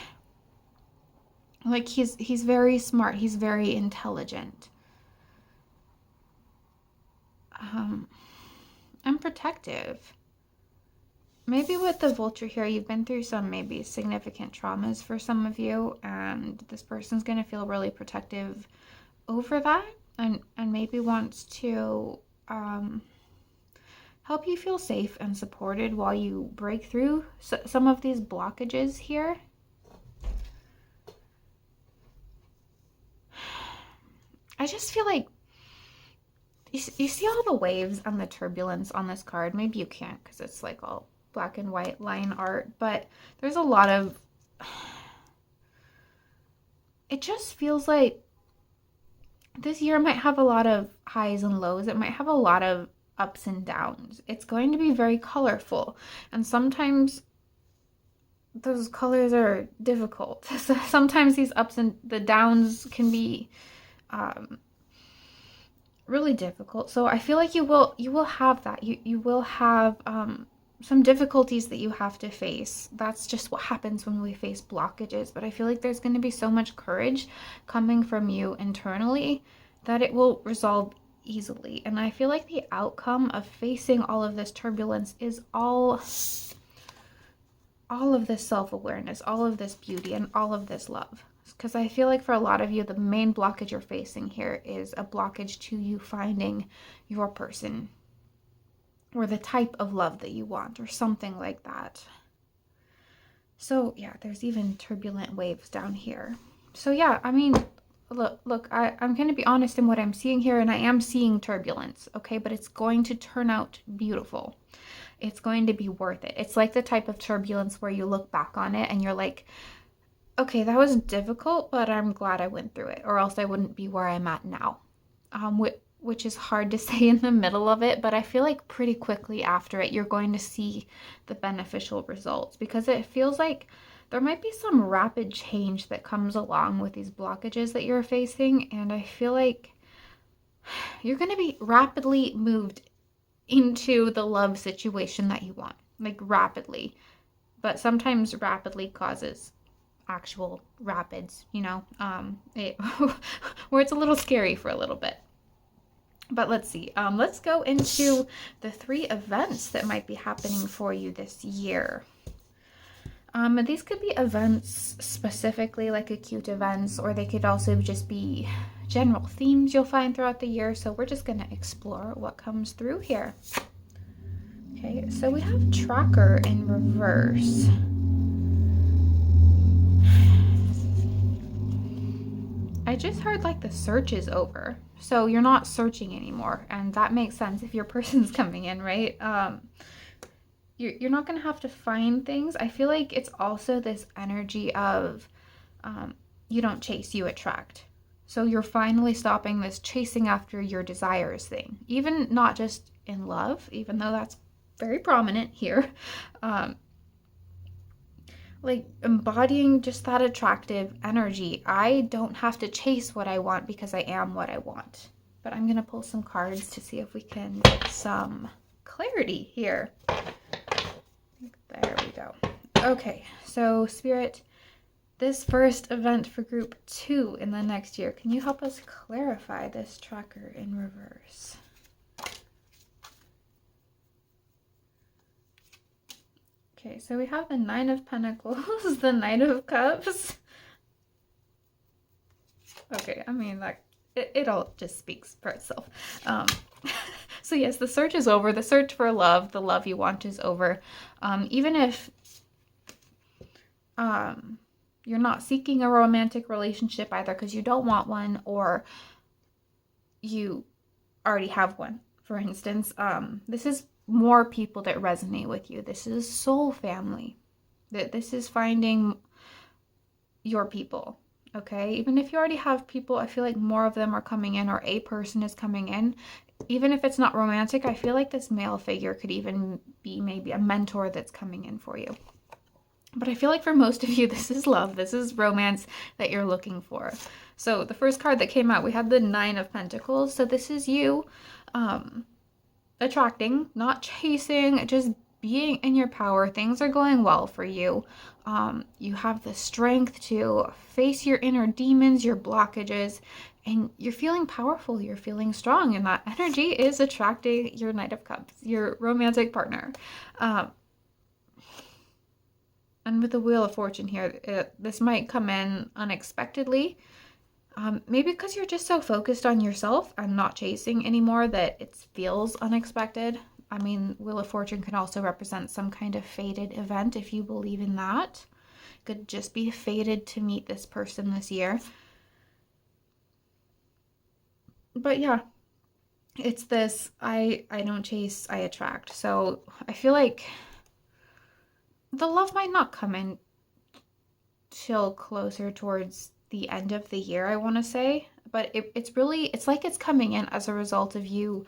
Like he's very smart. He's very intelligent. And protective. Maybe with the vulture here, you've been through some maybe significant traumas for some of you, and this person's going to feel really protective over that, and maybe wants to help you feel safe and supported while you break through some of these blockages here. I just feel like you see all the waves and the turbulence on this card. Maybe you can't because it's like all black and white line art, but there's a lot of, it just feels like this year might have a lot of highs and lows. It might have a lot of ups and downs. It's going to be very colorful, and sometimes those colors are difficult. So sometimes these ups and the downs can be really difficult. So I feel like you will have that. You will have some difficulties that you have to face. That's just what happens when we face blockages. But I feel like there's going to be so much courage coming from you internally that it will resolve easily. And I feel like the outcome of facing all of this turbulence is all of this self-awareness, all of this beauty, and all of this love. Because I feel like for a lot of you, the main blockage you're facing here is a blockage to you finding your person, or the type of love that you want, or something like that. So yeah, there's even turbulent waves down here. So yeah, I mean, look, I'm going to be honest in what I'm seeing here, and I am seeing turbulence, okay? But it's going to turn out beautiful. It's going to be worth it. It's like the type of turbulence where you look back on it and you're like, okay, that was difficult, but I'm glad I went through it, or else I wouldn't be where I'm at now. Which is hard to say in the middle of it, but I feel like pretty quickly after it, you're going to see the beneficial results, because it feels like there might be some rapid change that comes along with these blockages that you're facing, and I feel like you're going to be rapidly moved into the love situation that you want, like rapidly. But sometimes rapidly causes actual rapids, where it's a little scary for a little bit. But let's see. Let's go into the 3 events that might be happening for you this year. These could be events specifically, like acute events, or they could also just be general themes you'll find throughout the year. So we're just going to explore what comes through here. Okay, so we have Tracker in reverse. I just heard like the search is over. So you're not searching anymore. And that makes sense if your person's coming in, right? You're not going to have to find things. I feel like it's also this energy of you don't chase, you attract. So you're finally stopping this chasing after your desires thing. Even not just in love, even though that's very prominent here. like embodying just that attractive energy. I don't have to chase what I want because I am what I want. But I'm going to pull some cards to see if we can get some clarity here. There we go. Okay, so Spirit, this first event for group 2 in the next year, can you help us clarify this tracker in reverse? Okay, so we have the Nine of Pentacles, the Knight of Cups. Okay, I mean, like, it all just speaks for itself. So yes, the search is over. The search for love, the love you want is over. Even if you're not seeking a romantic relationship either because you don't want one or you already have one, for instance, this is more people that resonate with you. This is soul family. This is finding your people. Okay, even if you already have people, I feel like more of them are coming in, or a person is coming in. Even if it's not romantic, I feel like this male figure could even be maybe a mentor that's coming in for you. But I feel like for most of you, this is love. This is romance that you're looking for. So the first card that came out, we had the Nine of Pentacles. So this is you attracting, not chasing, just being in your power. Things are going well for you. You have the strength to face your inner demons, your blockages, and you're feeling powerful. You're feeling strong, and that energy is attracting your Knight of Cups, your romantic partner. And with the Wheel of Fortune here, this might come in unexpectedly. Maybe because you're just so focused on yourself and not chasing anymore that it feels unexpected. I mean, Wheel of Fortune can also represent some kind of fated event if you believe in that. It could just be fated to meet this person this year. But yeah, it's this, I don't chase, I attract. So I feel like the love might not come in till closer towards the end of the year, I want to say. But it's like it's coming in as a result of you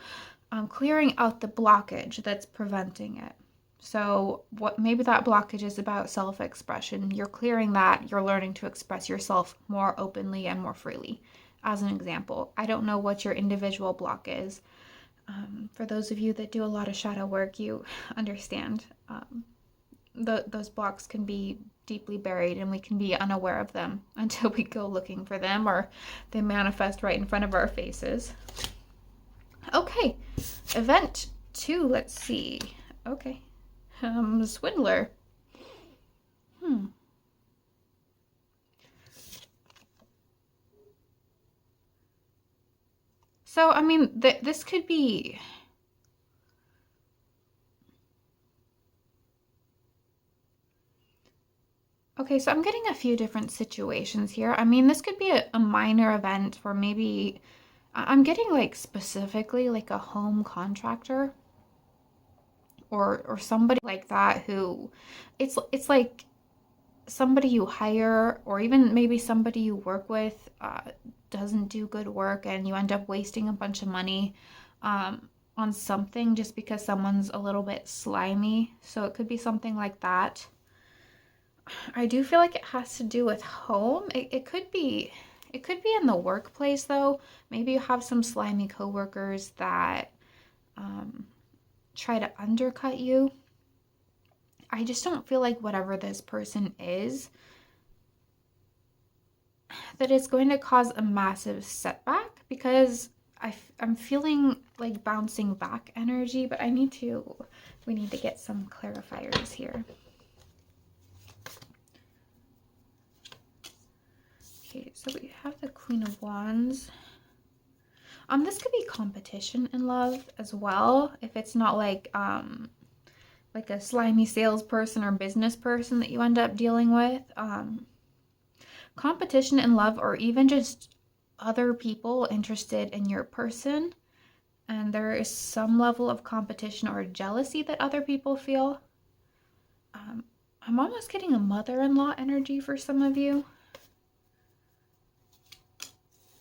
clearing out the blockage that's preventing it. So what maybe that blockage is about self-expression. You're clearing that. You're learning to express yourself more openly and more freely. As an example, I don't know what your individual block is. For those of you that do a lot of shadow work, you understand. Those blocks can be deeply buried and we can be unaware of them until we go looking for them or they manifest right in front of our faces. Okay, event 2, let's see. Okay, Swindler. So, I mean, this could be... Okay, so I'm getting a few different situations here. I mean, this could be a minor event for maybe... I'm getting like specifically like a home contractor or somebody like that who it's like somebody you hire or even maybe somebody you work with doesn't do good work and you end up wasting a bunch of money on something just because someone's a little bit slimy. So it could be something like that. I do feel like it has to do with home. It could be in the workplace though. Maybe you have some slimy coworkers that try to undercut you. I just don't feel like whatever this person is, that it's going to cause a massive setback because I'm feeling like bouncing back energy, but we need to get some clarifiers here. Okay, so we have the Queen of Wands. This could be competition in love as well. If it's not like a slimy salesperson or business person that you end up dealing with. Competition in love, or even just other people interested in your person. And there is some level of competition or jealousy that other people feel. I'm almost getting a mother-in-law energy for some of you.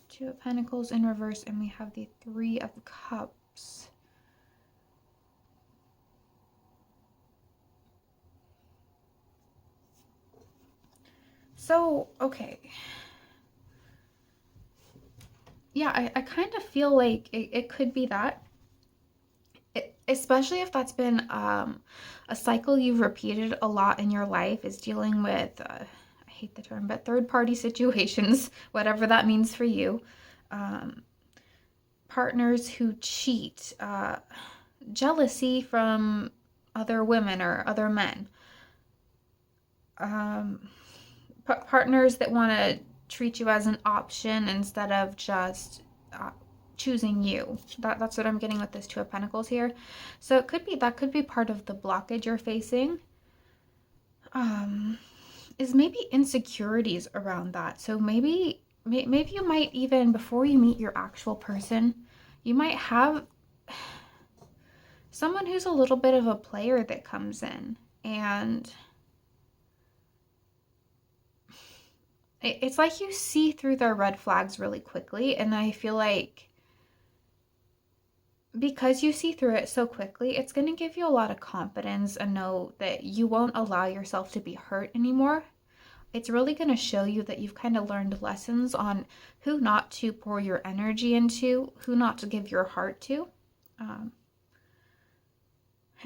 Two of Pentacles in reverse, and we have the Three of Cups. So, okay. Yeah, I kind of feel like it could be that. Especially if that's been a cycle you've repeated a lot in your life, is dealing with, I hate the term, but third party situations, whatever that means for you. Um, Partners who cheat, jealousy from other women or other men, um, partners that want to treat you as an option instead of just choosing you. That's what I'm getting with this Two of Pentacles here. So it could be, that could be part of the blockage you're facing. Is maybe insecurities around that. So maybe you might, even before you meet your actual person, you might have someone who's a little bit of a player that comes in, and it's like you see through their red flags really quickly. And I feel like because you see through it so quickly, it's going to give you a lot of confidence and know that you won't allow yourself to be hurt anymore. It's really going to show you that you've kind of learned lessons on who not to pour your energy into, who not to give your heart to.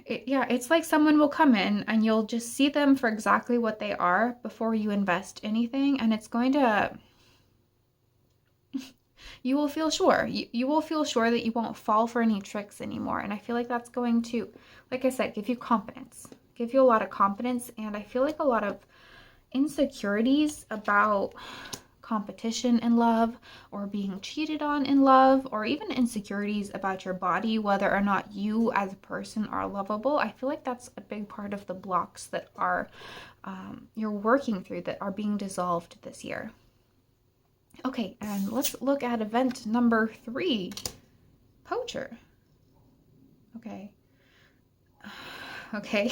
It's like someone will come in and you'll just see them for exactly what they are before you invest anything. And it's going to, you will feel sure. You will feel sure that you won't fall for any tricks anymore. And I feel like that's going to, like I said, give you confidence, give you a lot of confidence. And I feel like a lot of insecurities about competition in love, or being cheated on in love, or even insecurities about your body, whether or not you as a person are lovable. I feel like that's a big part of the blocks that are you're working through, that are being dissolved this year. Okay, and let's look at event number 3, poacher. Okay. Okay.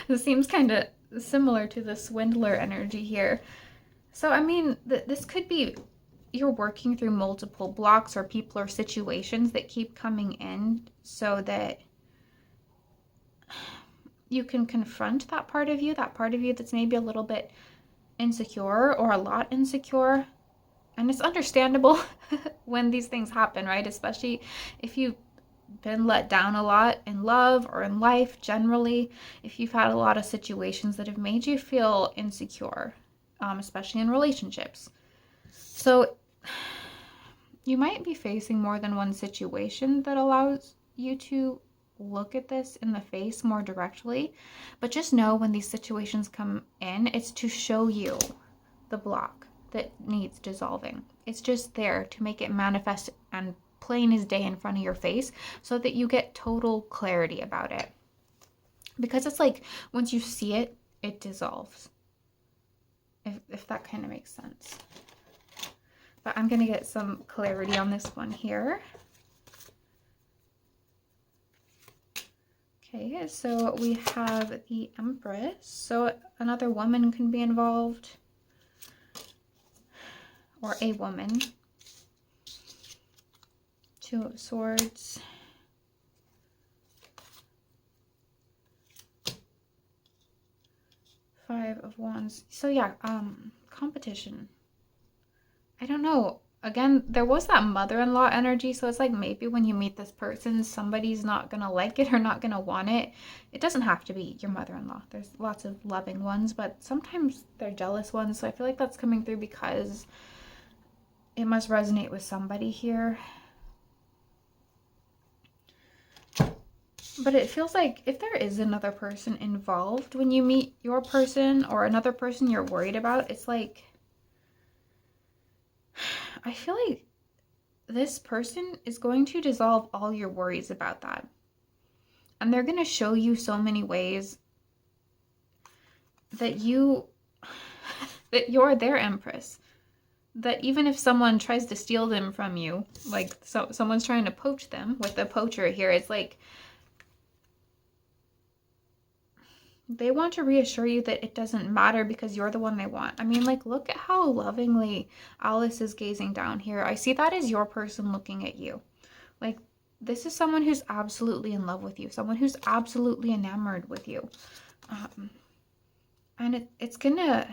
This seems kind of similar to the swindler energy here. So, I mean, this could be you're working through multiple blocks or people or situations that keep coming in, so that you can confront that part of you that's maybe a little bit insecure or a lot insecure. And it's understandable when these things happen, right? Especially if you've been let down a lot in love or in life generally, if you've had a lot of situations that have made you feel insecure, especially in relationships. So you might be facing more than one situation that allows you to look at this in the face more directly. But just know, when these situations come in, it's to show you the block that needs dissolving. It's just there to make it manifest and plain as day in front of your face, so that you get total clarity about it. Because it's like, once you see it, it dissolves. If that kind of makes sense. But I'm going to get some clarity on this one here. Okay, so we have the Empress. So another woman can be involved, or a woman. 2 of Swords. Five of Wands. So yeah, competition. I don't know. Again, there was that mother-in-law energy, so it's like maybe when you meet this person, somebody's not gonna like it or not gonna want it. It doesn't have to be your mother-in-law. There's lots of loving ones, but sometimes they're jealous ones. So I feel like that's coming through because it must resonate with somebody here. But it feels like if there is another person involved when you meet your person, or another person you're worried about, it's like, I feel like this person is going to dissolve all your worries about that. And they're going to show you so many ways that that you're their Empress. That even if someone tries to steal them from you, like someone's trying to poach them with the poacher here, it's like they want to reassure you that it doesn't matter because you're the one they want. I mean, like, look at how lovingly Alice is gazing down here. I see that as your person looking at you. Like, this is someone who's absolutely in love with you, someone who's absolutely enamored with you. And it's gonna,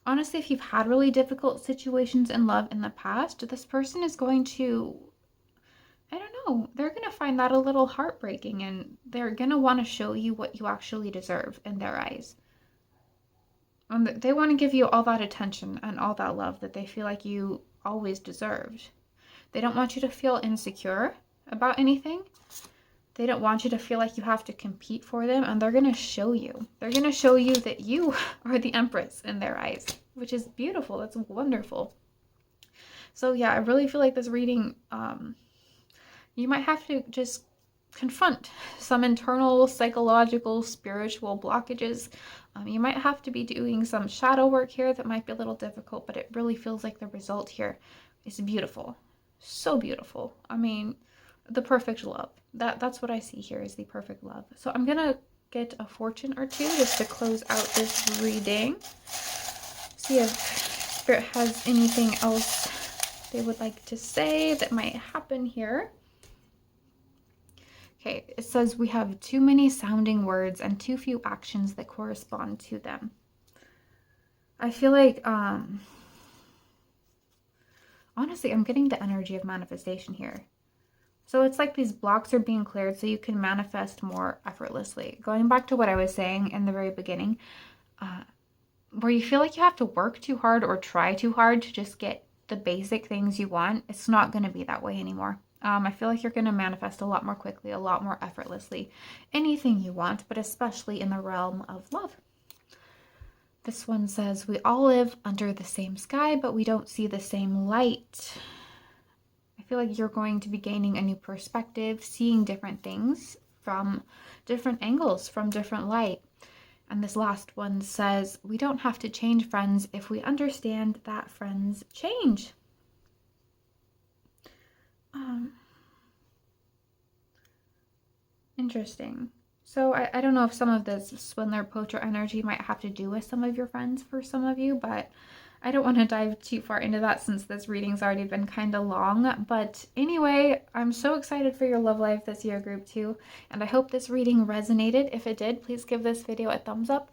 honestly, if you've had really difficult situations in love in the past, this person is going to, I don't know, they're going to find that a little heartbreaking, and they're going to want to show you what you actually deserve in their eyes. And they want to give you all that attention and all that love that they feel like you always deserved. They don't want you to feel insecure about anything. They don't want you to feel like you have to compete for them, and they're going to show you. They're going to show you that you are the empress in their eyes, which is beautiful. That's wonderful. So yeah, I really feel like this reading, you might have to just confront some internal psychological, spiritual blockages. You might have to be doing some shadow work here that might be a little difficult, but it really feels like the result here is beautiful. So beautiful. I mean, the perfect love. That's what I see here is the perfect love. So I'm gonna get a fortune or two just to close out this reading. See if Spirit has anything else they would like to say that might happen here. Okay, it says we have too many sounding words and too few actions that correspond to them. I feel like, honestly, I'm getting the energy of manifestation here. So it's like these blocks are being cleared so you can manifest more effortlessly. Going back to what I was saying in the very beginning, where you feel like you have to work too hard or try too hard to just get the basic things you want, it's not going to be that way anymore. I feel like you're going to manifest a lot more quickly, a lot more effortlessly, anything you want, but especially in the realm of love. This one says, we all live under the same sky, but we don't see the same light. I feel like you're going to be gaining a new perspective, seeing different things from different angles, from different light. And this last one says, we don't have to change friends if we understand that friends change. Interesting. So I don't know if some of this swindler poacher energy might have to do with some of your friends for some of you, but I don't want to dive too far into that since this reading's already been kind of long. But anyway, I'm so excited for your love life this year, group 2, and I hope this reading resonated. If it did, please give this video a thumbs up.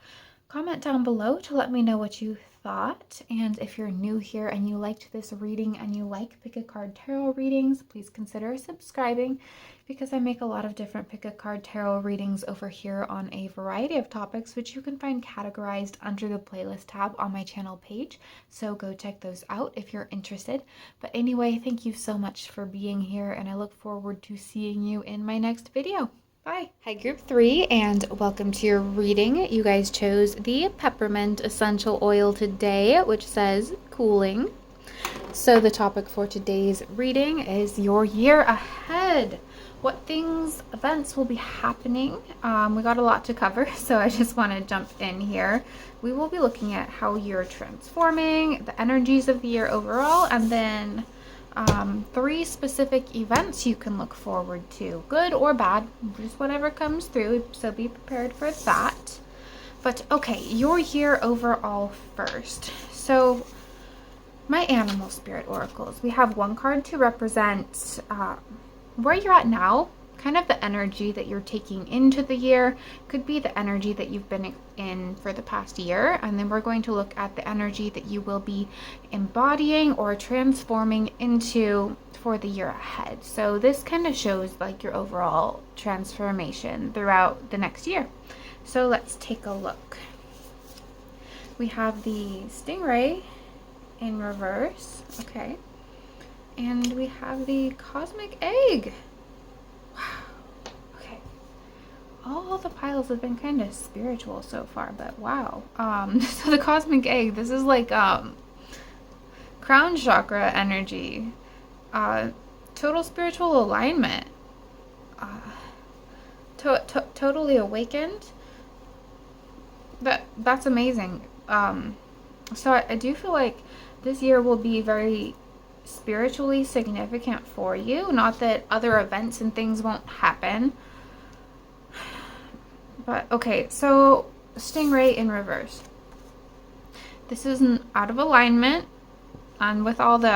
Comment down below to let me know what you thought. And if you're new here and you liked this reading and you like Pick a Card Tarot readings, please consider subscribing, because I make a lot of different Pick a Card Tarot readings over here on a variety of topics, which you can find categorized under the playlist tab on my channel page. So go check those out if you're interested. But anyway, thank you so much for being here, and I look forward to seeing you in my next video. Bye. Hi, group 3, and welcome to your reading. You guys chose the peppermint essential oil today, which says cooling. So the topic for today's reading is your year ahead. What things, events will be happening. We got a lot to cover, so I just want to jump in here. We will be looking at how you're transforming, the energies of the year overall, and then 3 specific events you can look forward to, good or bad, just whatever comes through, so be prepared for that. But okay, your year overall first. So my animal spirit oracles, we have 1 card to represent where you're at now, kind of the energy that you're taking into the year, could be the energy that you've been in for the past year, and then we're going to look at the energy that you will be embodying or transforming into for the year ahead. So this kind of shows like your overall transformation throughout the next year. So let's take a look. We have the stingray in reverse, okay, and we have the cosmic egg. All the piles have been kind of spiritual so far, but wow. So the cosmic egg, this is like crown chakra energy, total spiritual alignment, totally awakened. That's amazing. So I do feel like this year will be very spiritually significant for you. Not that other events and things won't happen. But okay, so stingray in reverse. This is out of alignment, and with all the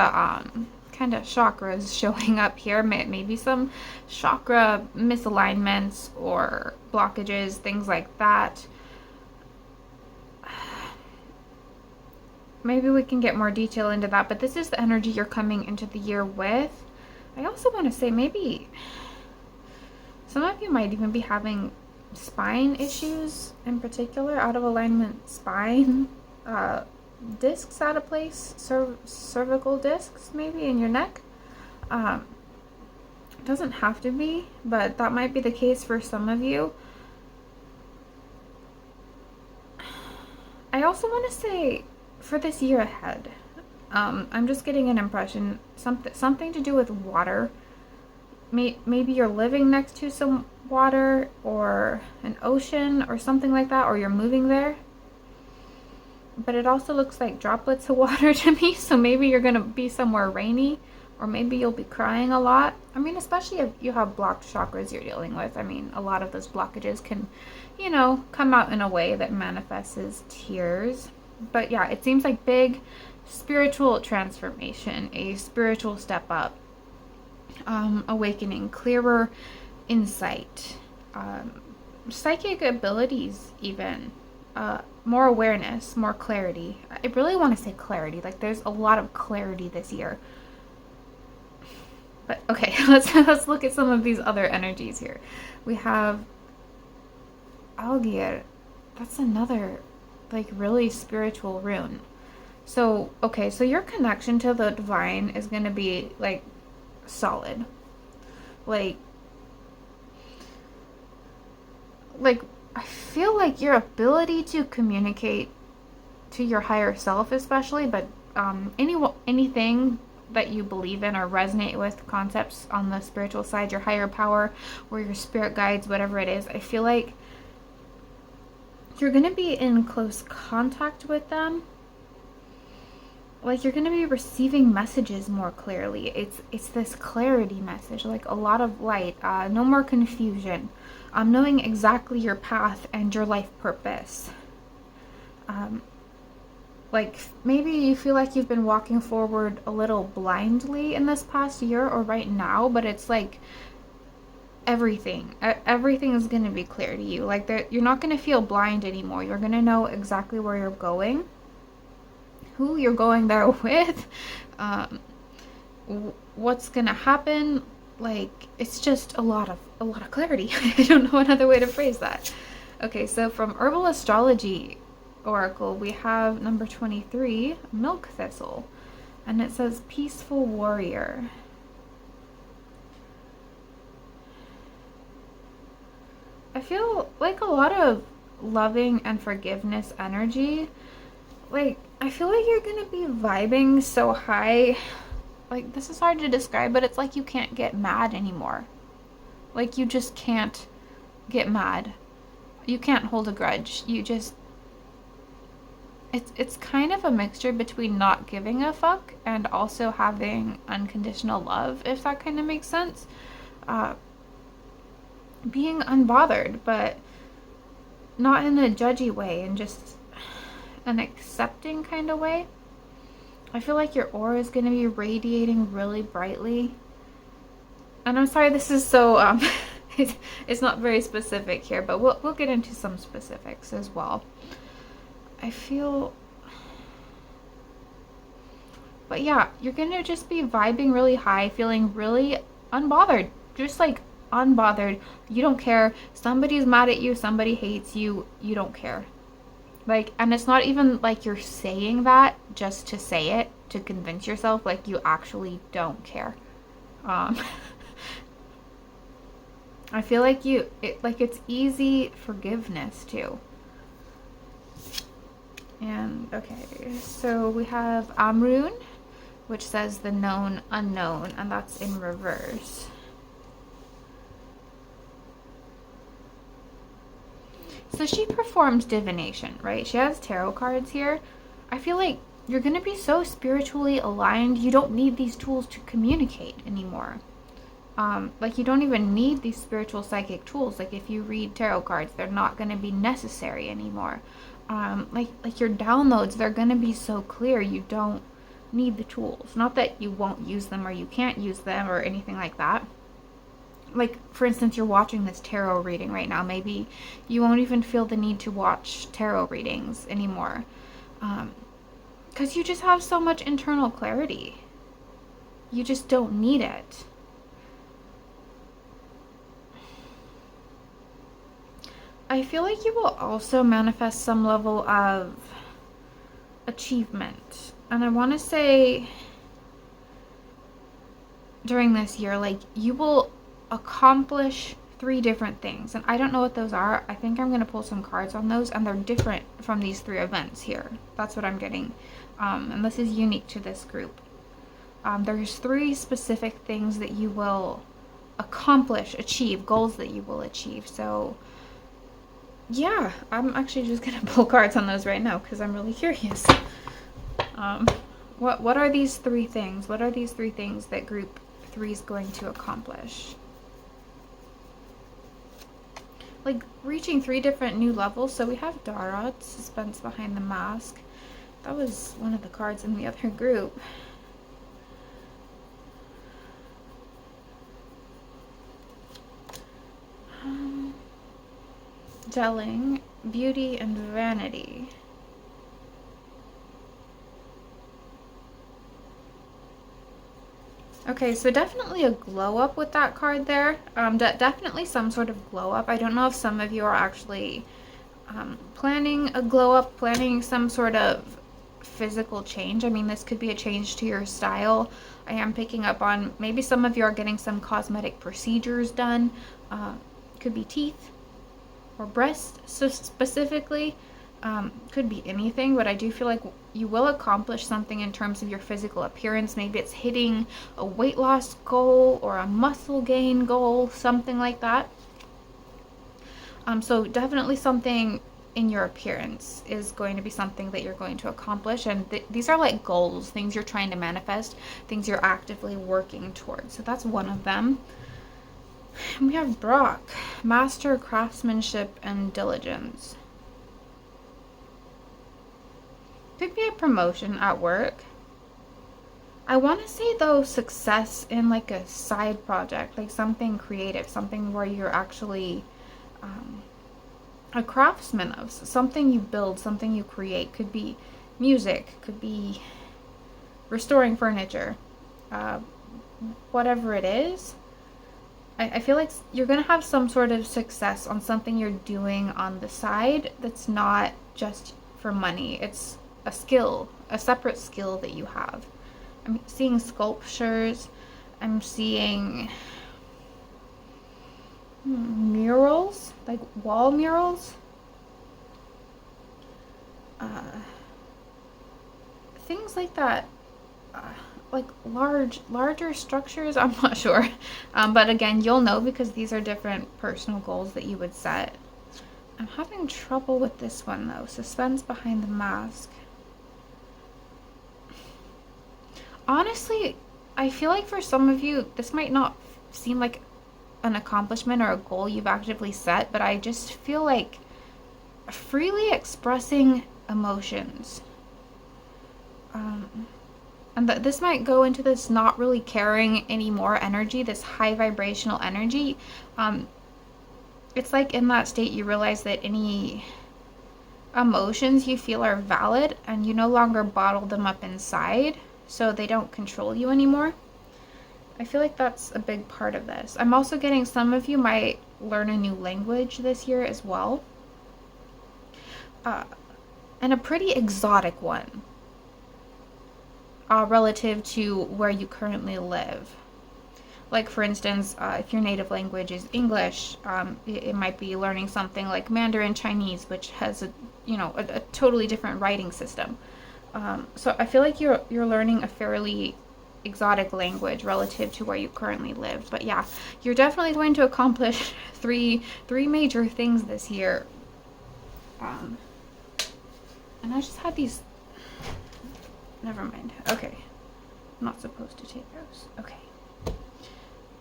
kind of chakras showing up here, maybe some chakra misalignments or blockages, things like that. maybe we can get more detail into that, but this is the energy you're coming into the year with. I also want to say maybe some of you might even be having spine issues, in particular, out of alignment spine, discs out of place, cervical discs maybe in your neck. It doesn't have to be, but that might be the case for some of you. I also want to say for this year ahead, I'm just getting an impression, something to do with water. Maybe you're living next to some water or an ocean or something like that, or you're moving there. But it also looks like droplets of water to me, so maybe you're going to be somewhere rainy, or maybe you'll be crying a lot. I mean, especially if you have blocked chakras you're dealing with. I mean, a lot of those blockages can, you know, come out in a way that manifests as tears. But yeah, it seems like big spiritual transformation, a spiritual step up, awakening, clearer insight, psychic abilities even, more awareness, more clarity. I really want to say clarity. Like, there's a lot of clarity this year. But okay, let's look at some of these other energies here. We have Algir. That's another like really spiritual rune. So, okay, so your connection to the divine is going to be like solid. Like I feel like your ability to communicate to your higher self, especially, but anything that you believe in or resonate with, concepts on the spiritual side, your higher power or your spirit guides, whatever it is, I feel like you're going to be in close contact with them. Like, you're going to be receiving messages more clearly. It's this clarity message, like a lot of light, no more confusion, knowing exactly your path and your life purpose. Like, maybe you feel like you've been walking forward a little blindly in this past year or right now, but it's like everything is going to be clear to you. Like, you're not going to feel blind anymore. You're going to know exactly where you're going, who you're going there with, what's going to happen. Like, it's just a lot of clarity. I don't know another way to phrase that. Okay, so from Herbal Astrology Oracle, we have number 23, Milk Thistle, and it says Peaceful Warrior. I feel like a lot of loving and forgiveness energy. Like, I feel like you're gonna be vibing so high. Like, this is hard to describe, but it's like you can't get mad anymore. Like, you just can't get mad. You can't hold a grudge. You just... It's kind of a mixture between not giving a fuck and also having unconditional love, if that kind of makes sense. Being unbothered, but not in a judgy way, and just an accepting kind of way. I feel like your aura is going to be radiating really brightly. And I'm sorry, this is so it's not very specific here, but we'll get into some specifics as well. I feel, but yeah, you're gonna just be vibing really high, feeling really unbothered, just like unbothered. You don't care. Somebody's mad at you, somebody hates you, you don't care. Like, and it's not even like you're saying that just to say it, to convince yourself, like, you actually don't care. I feel like it's easy forgiveness too. And okay, so we have Amrun, which says the known unknown, and that's in reverse. So she performs divination, right? She has tarot cards here. I feel like you're going to be so spiritually aligned, you don't need these tools to communicate anymore. Like, you don't even need these spiritual psychic tools. Like, if you read tarot cards, they're not going to be necessary anymore. Like your downloads, they're going to be so clear, you don't need the tools. Not that you won't use them or you can't use them or anything like that. Like, for instance, you're watching this tarot reading right now. Maybe you won't even feel the need to watch tarot readings anymore. Because you just have so much internal clarity. You just don't need it. I feel like you will also manifest some level of achievement. And I want to say during this year, like, you will accomplish 3 different things. And I don't know what those are. I think I'm going to pull some cards on those, and they're different from these 3 events here. That's what I'm getting. And this is unique to this group. There's 3 specific things that you will accomplish, achieve, goals that you will achieve. So yeah, I'm actually just gonna pull cards on those right now because I'm really curious. What are these 3 things? What are these 3 things that group 3 is going to accomplish? Like, reaching 3 different new levels. So we have Dara, suspense behind the mask. That was one of the cards in the other group. Gelling, beauty and vanity. Okay, so definitely a glow up with that card there. Definitely some sort of glow up. I don't know if some of you are actually planning a glow up, planning some sort of physical change. I mean, this could be a change to your style. I am picking up on maybe some of you are getting some cosmetic procedures done. Could be teeth or breast, so specifically. Could be anything, but I do feel like you will accomplish something in terms of your physical appearance. Maybe it's hitting a weight loss goal or a muscle gain goal, something like that. So definitely something in your appearance is going to be something that you're going to accomplish, and these are like goals, things you're trying to manifest, things you're actively working towards. So that's one of them. And we have Brock, master craftsmanship and diligence. Could be a promotion at work. I want to say though success in like a side project, like something creative, something where you're actually a craftsman of something you build, something you create. Could be music, could be restoring furniture, whatever it is. I feel like you're going to have some sort of success on something you're doing on the side that's not just for money. It's a skill, a separate skill that you have. I'm seeing sculptures. I'm seeing murals, like wall murals. Things like that. Like larger structures, I'm not sure. But again, you'll know because these are different personal goals that you would set. I'm having trouble with this one though. Suspense behind the mask. Honestly, I feel like for some of you, this might not seem like an accomplishment or a goal you've actively set, but I just feel like freely expressing emotions. And this might go into this not really caring anymore energy, this high vibrational energy. It's like in that state you realize that any emotions you feel are valid and you no longer bottle them up inside, so they don't control you anymore. I feel like that's a big part of this. I'm also getting some of you might learn a new language this year as well. And a pretty exotic one. Relative to where you currently live. Like for instance, if your native language is English, it might be learning something like Mandarin Chinese, which has a totally different writing system. So I feel like you're learning a fairly exotic language relative to where you currently live. But yeah, you're definitely going to accomplish three major things this year. And I just had these. Never mind. Okay. I'm not supposed to take those. Okay.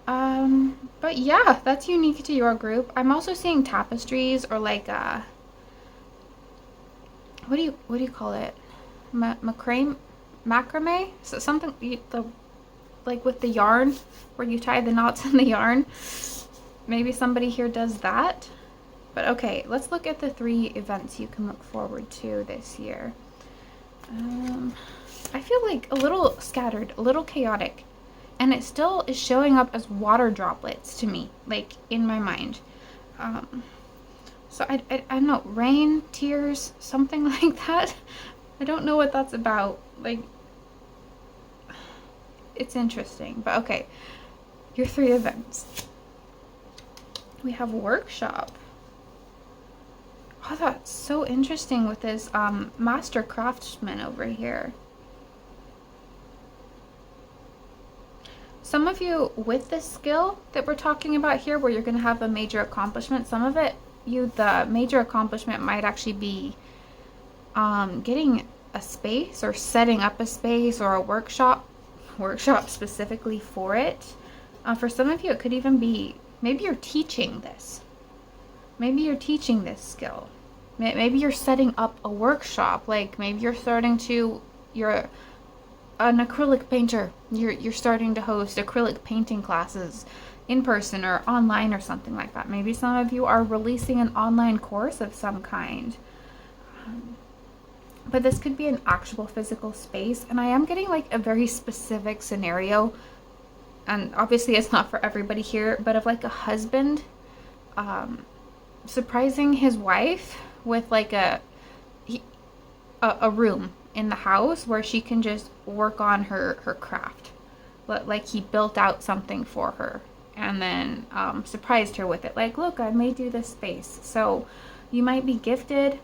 But yeah, that's unique to your group. I'm also seeing tapestries or like what do you call it? Macrame? So something like with the yarn where you tie the knots in the yarn. Maybe somebody here does that. But okay, let's look at the 3 events you can look forward to this year. I feel like a little scattered, a little chaotic. And it still is showing up as water droplets to me, like in my mind. So I don't know, rain, tears, something like that. I don't know what that's about. Like, it's interesting, but okay. Your 3 events. We have workshop. Oh, that's so interesting with this master craftsman over here. Some of you with this skill that we're talking about here, where you're going to have a major accomplishment, some of it, the major accomplishment might actually be getting a space or setting up a space or a workshop specifically for it. For some of you, it could even be, maybe you're teaching this. Maybe you're teaching this skill. Maybe you're setting up a workshop. Like maybe you're you're an acrylic painter. You're starting to host acrylic painting classes in person or online or something like that. Maybe some of you are releasing an online course of some kind. But this could be an actual physical space. And I am getting like a very specific scenario. And obviously it's not for everybody here, but of like a husband surprising his wife with like a room in the house where she can just work on her craft. Like he built out something for her and then surprised her with it. Like, look, I made you this space. So you might be gifted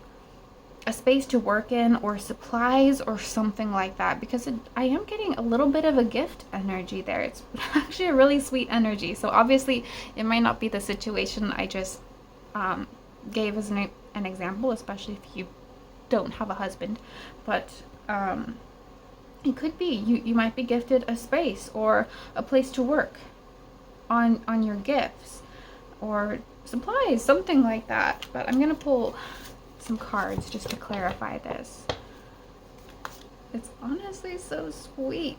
a space to work in or supplies or something like that, because I am getting a little bit of a gift energy there. It's actually a really sweet energy. So obviously it might not be the situation I just gave as an example, especially if you don't have a husband, but it could be you might be gifted a space or a place to work on your gifts or supplies, something like that. But I'm gonna pull some cards just to clarify this. It's honestly so sweet.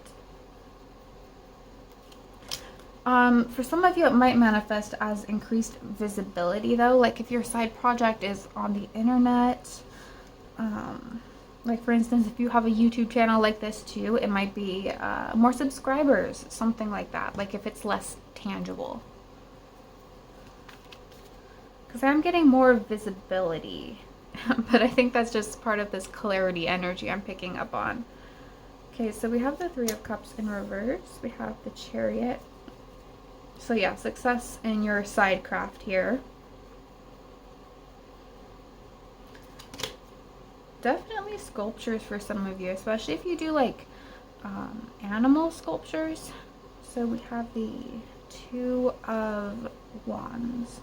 For some of you, it might manifest as increased visibility, though. Like if your side project is on the internet, like for instance, if you have a YouTube channel like this too, it might be more subscribers, something like that. Like if it's less tangible. Because I'm getting more visibility. But I think that's just part of this clarity energy I'm picking up on. Okay, so we have the 3 of Cups in reverse. We have the Chariot. So yeah, success in your side craft here. Definitely sculptures for some of you, especially if you do like animal sculptures. So we have the 2 of Wands.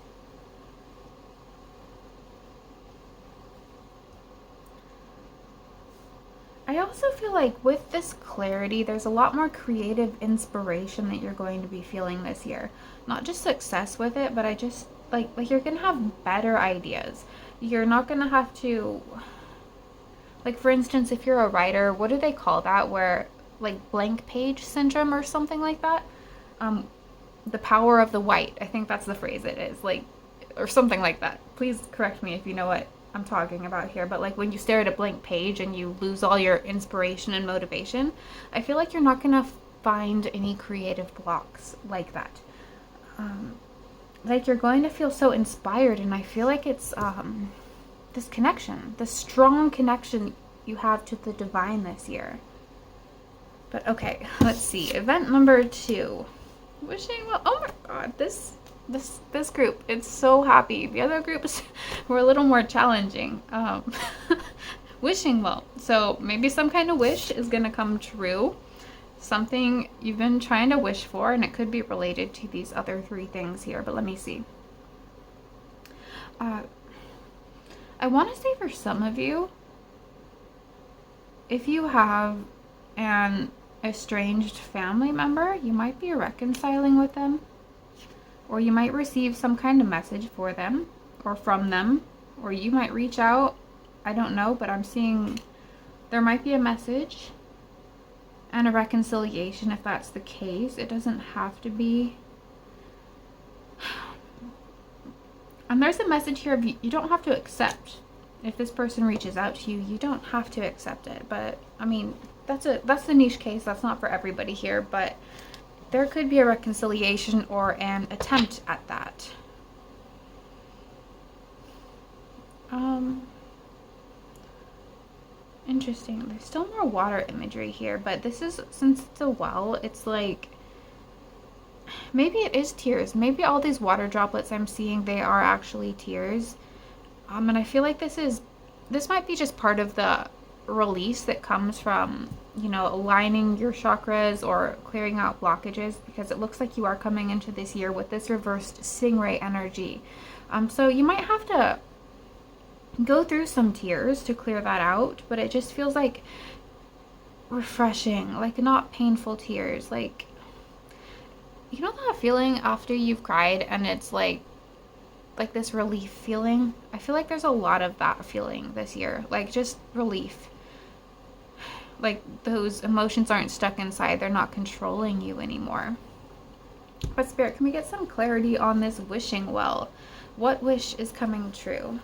I also feel like with this clarity, there's a lot more creative inspiration that you're going to be feeling this year. Not just success with it, but I just like you're gonna have better ideas. You're not gonna have to, like for instance, if you're a writer, what do they call that? Where like blank page syndrome or something like that? The power of the white. I think that's the phrase it is, like, or something like that. Please correct me if you know what I'm talking about here, but like when you stare at a blank page and you lose all your inspiration and motivation, I feel like you're not gonna find any creative blocks like that. Like you're going to feel so inspired, and I feel like it's this connection, this strong connection you have to the divine this year. But okay, let's see. Event number 2. Wishing well. Oh my god, this group, it's so happy. The other groups were a little more challenging. Wishing well. So maybe some kind of wish is going to come true. Something you've been trying to wish for, and it could be related to these other 3 things here, but let me see. I want to say for some of you, if you have an estranged family member, you might be reconciling with them. Or you might receive some kind of message for them or from them, or you might reach out. I don't know, but I'm seeing there might be a message and a reconciliation if that's the case. It doesn't have to be. And there's a message here of you don't have to accept If this person reaches out to you, you don't have to accept it. But I mean, that's the niche case. That's not for everybody here, but there could be a reconciliation or an attempt at that. Interesting. There's still more water imagery here, but this is, since it's a well, it's like, maybe it is tears. Maybe all these water droplets I'm seeing, they are actually tears. And I feel like this might be just part of the release that comes from, you know, aligning your chakras or clearing out blockages, because it looks like you are coming into this year with this reversed stingray energy. So you might have to go through some tears to clear that out, but it just feels like refreshing, like not painful tears. Like, you know that feeling after you've cried and it's like this relief feeling? I feel like there's a lot of that feeling this year, like just relief. Like those emotions aren't stuck inside, they're not controlling you anymore. But Spirit, can we get some clarity on this wishing well? What wish is coming true?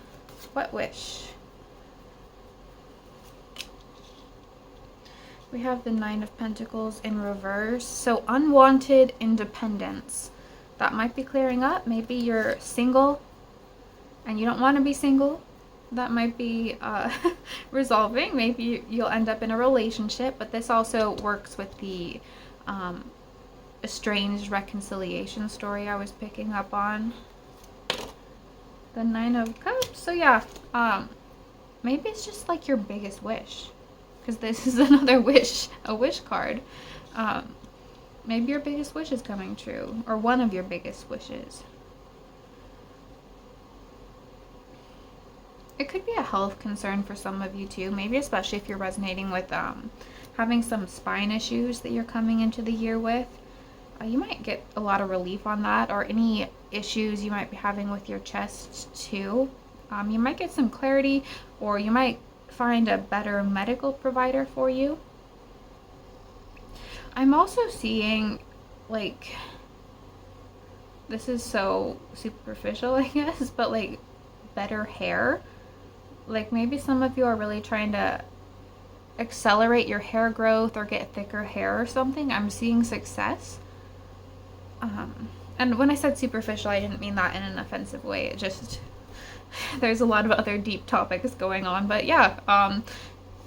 What wish? We have the Nine of Pentacles in reverse. So unwanted independence. That might be clearing up. Maybe you're single and you don't want to be single. That might be resolving. Maybe you'll end up in a relationship, but this also works with the estranged reconciliation story I was picking up on. The Nine of Cups. So yeah, maybe it's just like your biggest wish, because this is another wish, a wish card. Maybe your biggest wish is coming true, or one of your biggest wishes. It could be a health concern for some of you too, maybe especially if you're resonating with having some spine issues that you're coming into the year with. You might get a lot of relief on that, or any issues you might be having with your chest too. You might get some clarity, or you might find a better medical provider for you. I'm also seeing, like, this is so superficial, I guess, but like better hair. Like maybe some of you are really trying to accelerate your hair growth or get thicker hair or something. I'm seeing success. And when I said superficial, I didn't mean that in an offensive way. It just, there's a lot of other deep topics going on. But yeah,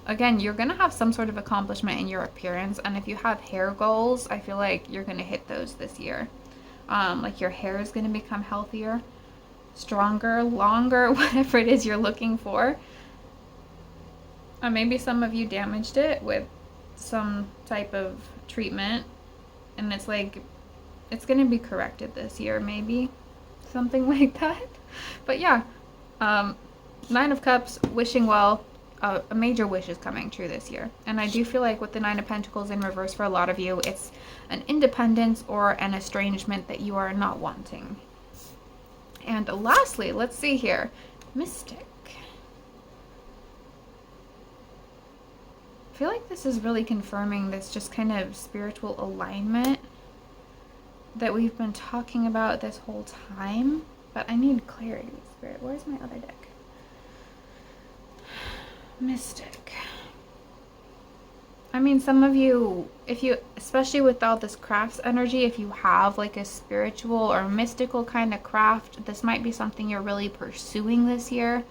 again, you're going to have some sort of accomplishment in your appearance. And if you have hair goals, I feel like you're going to hit those this year. Like your hair is going to become healthier, stronger, longer, whatever it is you're looking for. Maybe some of you damaged it with some type of treatment, and it's like, it's going to be corrected this year, maybe. Something like that. But yeah, Nine of Cups, wishing well. A major wish is coming true this year. And I do feel like with the Nine of Pentacles in reverse for a lot of you, it's an independence or an estrangement that you are not wanting. And lastly, let's see here. Mystic. I feel like this is really confirming this just kind of spiritual alignment that we've been talking about this whole time. But I need clarity, Spirit. Where's my other deck? Mystic. I mean, some of you, if you, especially with all this crafts energy, if you have like a spiritual or mystical kind of craft, this might be something you're really pursuing this year.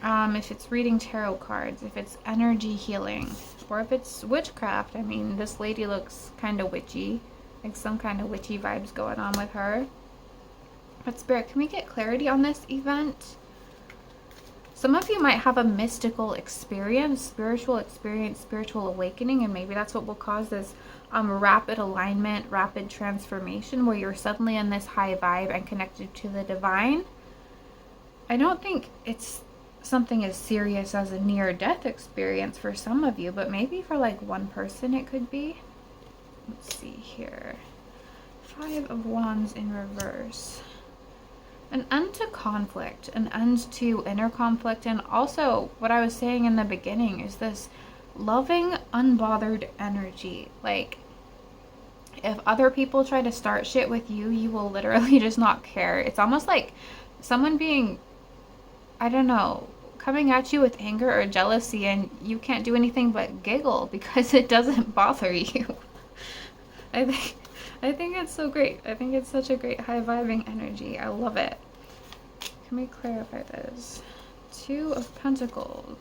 If it's reading tarot cards, if it's energy healing, or if it's witchcraft. I mean, this lady looks kind of witchy, like some kind of witchy vibes going on with her. But Spirit, can we get clarity on this event? Some of you might have a mystical experience, spiritual awakening, and maybe that's what will cause this rapid alignment, rapid transformation, where you're suddenly in this high vibe and connected to the divine. I don't think it's something as serious as a near-death experience for some of you, but maybe for like one person it could be. Let's see here. Five of Wands in reverse. An end to conflict, an end to inner conflict, and also what I was saying in the beginning is this loving, unbothered energy. Like, if other people try to start shit with you, you will literally just not care. It's almost like someone being I don't know, coming at you with anger or jealousy, and you can't do anything but giggle because it doesn't bother you. I think I think it's so great. I think it's such a great high vibing energy. I love it. Can we clarify this? Two of Pentacles.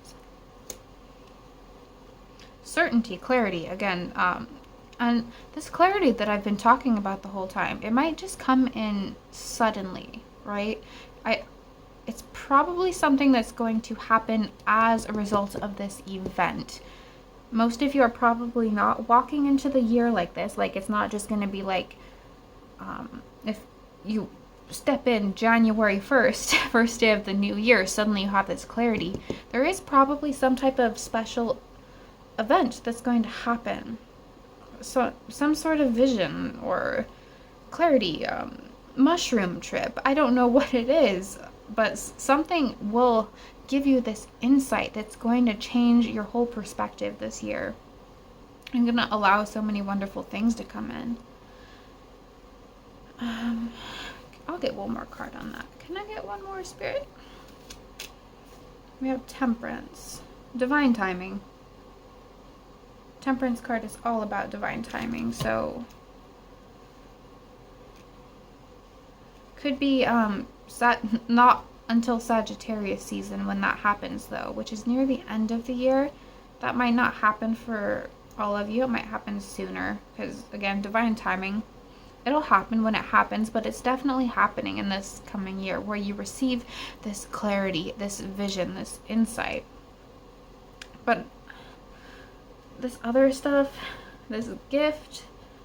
Certainty, clarity, again, and this clarity that I've been talking about the whole time, it might just come in suddenly, right? It's probably something that's going to happen as a result of this event. Most of you are probably not walking into the year like this. Like, it's not just going to be like, if you step in January 1st, first day of the new year, suddenly you have this clarity. There is probably some type of special event that's going to happen. So some sort of vision or clarity, mushroom trip. I don't know what it is, but something will give you this insight that's going to change your whole perspective this year. I'm going to allow so many wonderful things to come in. I'll get one more card on that. Can I get one more, Spirit? We have Temperance. Divine timing. Temperance card is all about divine timing, so could be not until Sagittarius season when that happens, though, which is near the end of the year. That might not happen for all of you. It might happen sooner because, again, divine timing. It'll happen when it happens, but it's definitely happening in this coming year where you receive this clarity, this vision, this insight. But this other stuff, this gift,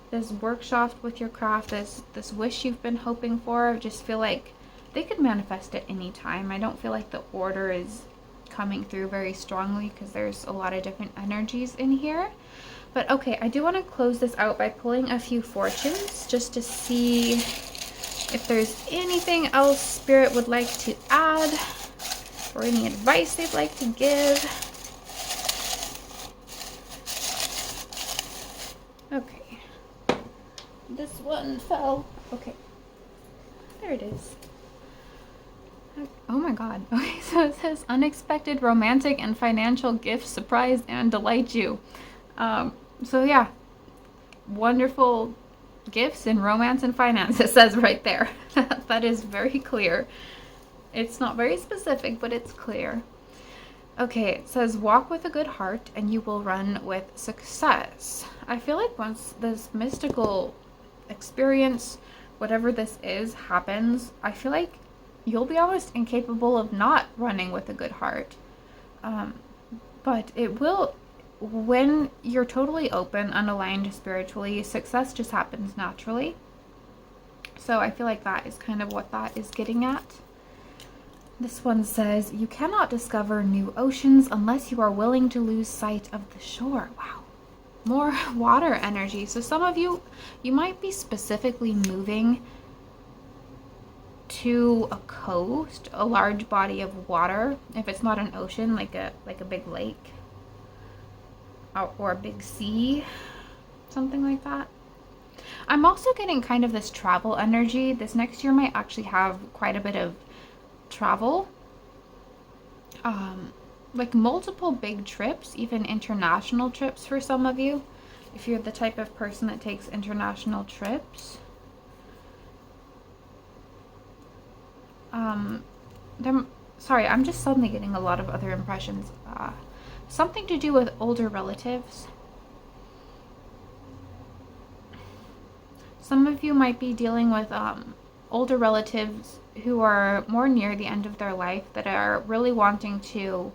this workshop with your craft, this wish you've been hoping for, I just feel like they could manifest at any time. I don't feel like the order is coming through very strongly because there's a lot of different energies in here. But okay, I do want to close this out by pulling a few fortunes just to see if there's anything else Spirit would like to add or any advice they'd like to give. Okay, this one fell. Okay, there it is. Oh my god. Okay, so it says unexpected romantic and financial gifts surprise and delight you. So yeah, wonderful gifts in romance and finance, it says right there. That is very clear. It's not very specific, but it's clear. Okay, it says walk with a good heart and you will run with success. I feel like once this mystical experience, whatever this is, happens, I feel like you'll be almost incapable of not running with a good heart. But it will, when you're totally open, unaligned spiritually, success just happens naturally. So I feel like that is kind of what that is getting at. This one says, you cannot discover new oceans unless you are willing to lose sight of the shore. Wow. More water energy. So some of you, you might be specifically moving to a coast, a large body of water. If it's not an ocean, like a big lake or a big sea, something like that. I'm also getting kind of this travel energy. This next year might actually have quite a bit of travel, like multiple big trips, even international trips for some of you, if you're the type of person that takes international trips. Sorry, I'm just suddenly getting a lot of other impressions. Something to do with older relatives. Some of you might be dealing with older relatives who are more near the end of their life that are really wanting to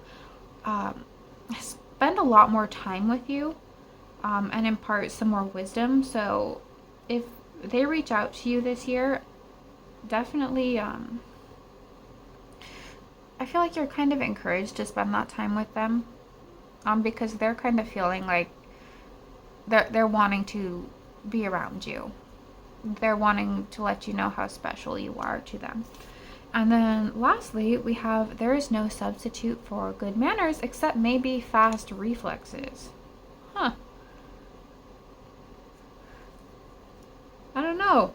spend a lot more time with you and impart some more wisdom. So if they reach out to you this year, definitely I feel like you're kind of encouraged to spend that time with them because they're kind of feeling like they're wanting to be around you. They're wanting to let you know how special you are to them. And then lastly, we have there is no substitute for good manners except maybe fast reflexes. Huh. I don't know.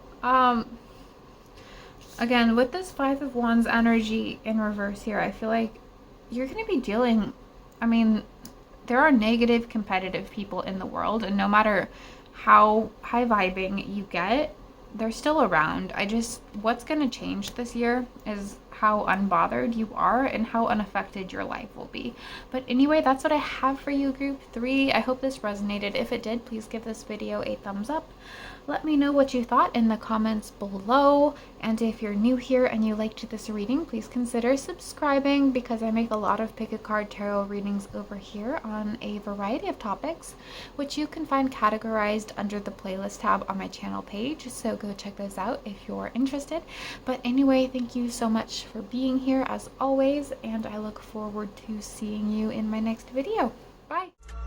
Again, with this Five of Wands energy in reverse here, I feel like you're going to be dealing, I mean, there are negative competitive people in the world, and no matter how high vibing you get, they're still around. What's going to change this year is how unbothered you are and how unaffected your life will be. But anyway, that's what I have for you, group 3. I hope this resonated. If it did, please give this video a thumbs up. Let me know what you thought in the comments below. And if you're new here and you liked this reading, please consider subscribing, because I make a lot of pick a card tarot readings over here on a variety of topics, which you can find categorized under the playlist tab on my channel page. So go check those out if you're interested. But anyway, thank you so much for being here as always, and I look forward to seeing you in my next video. Bye!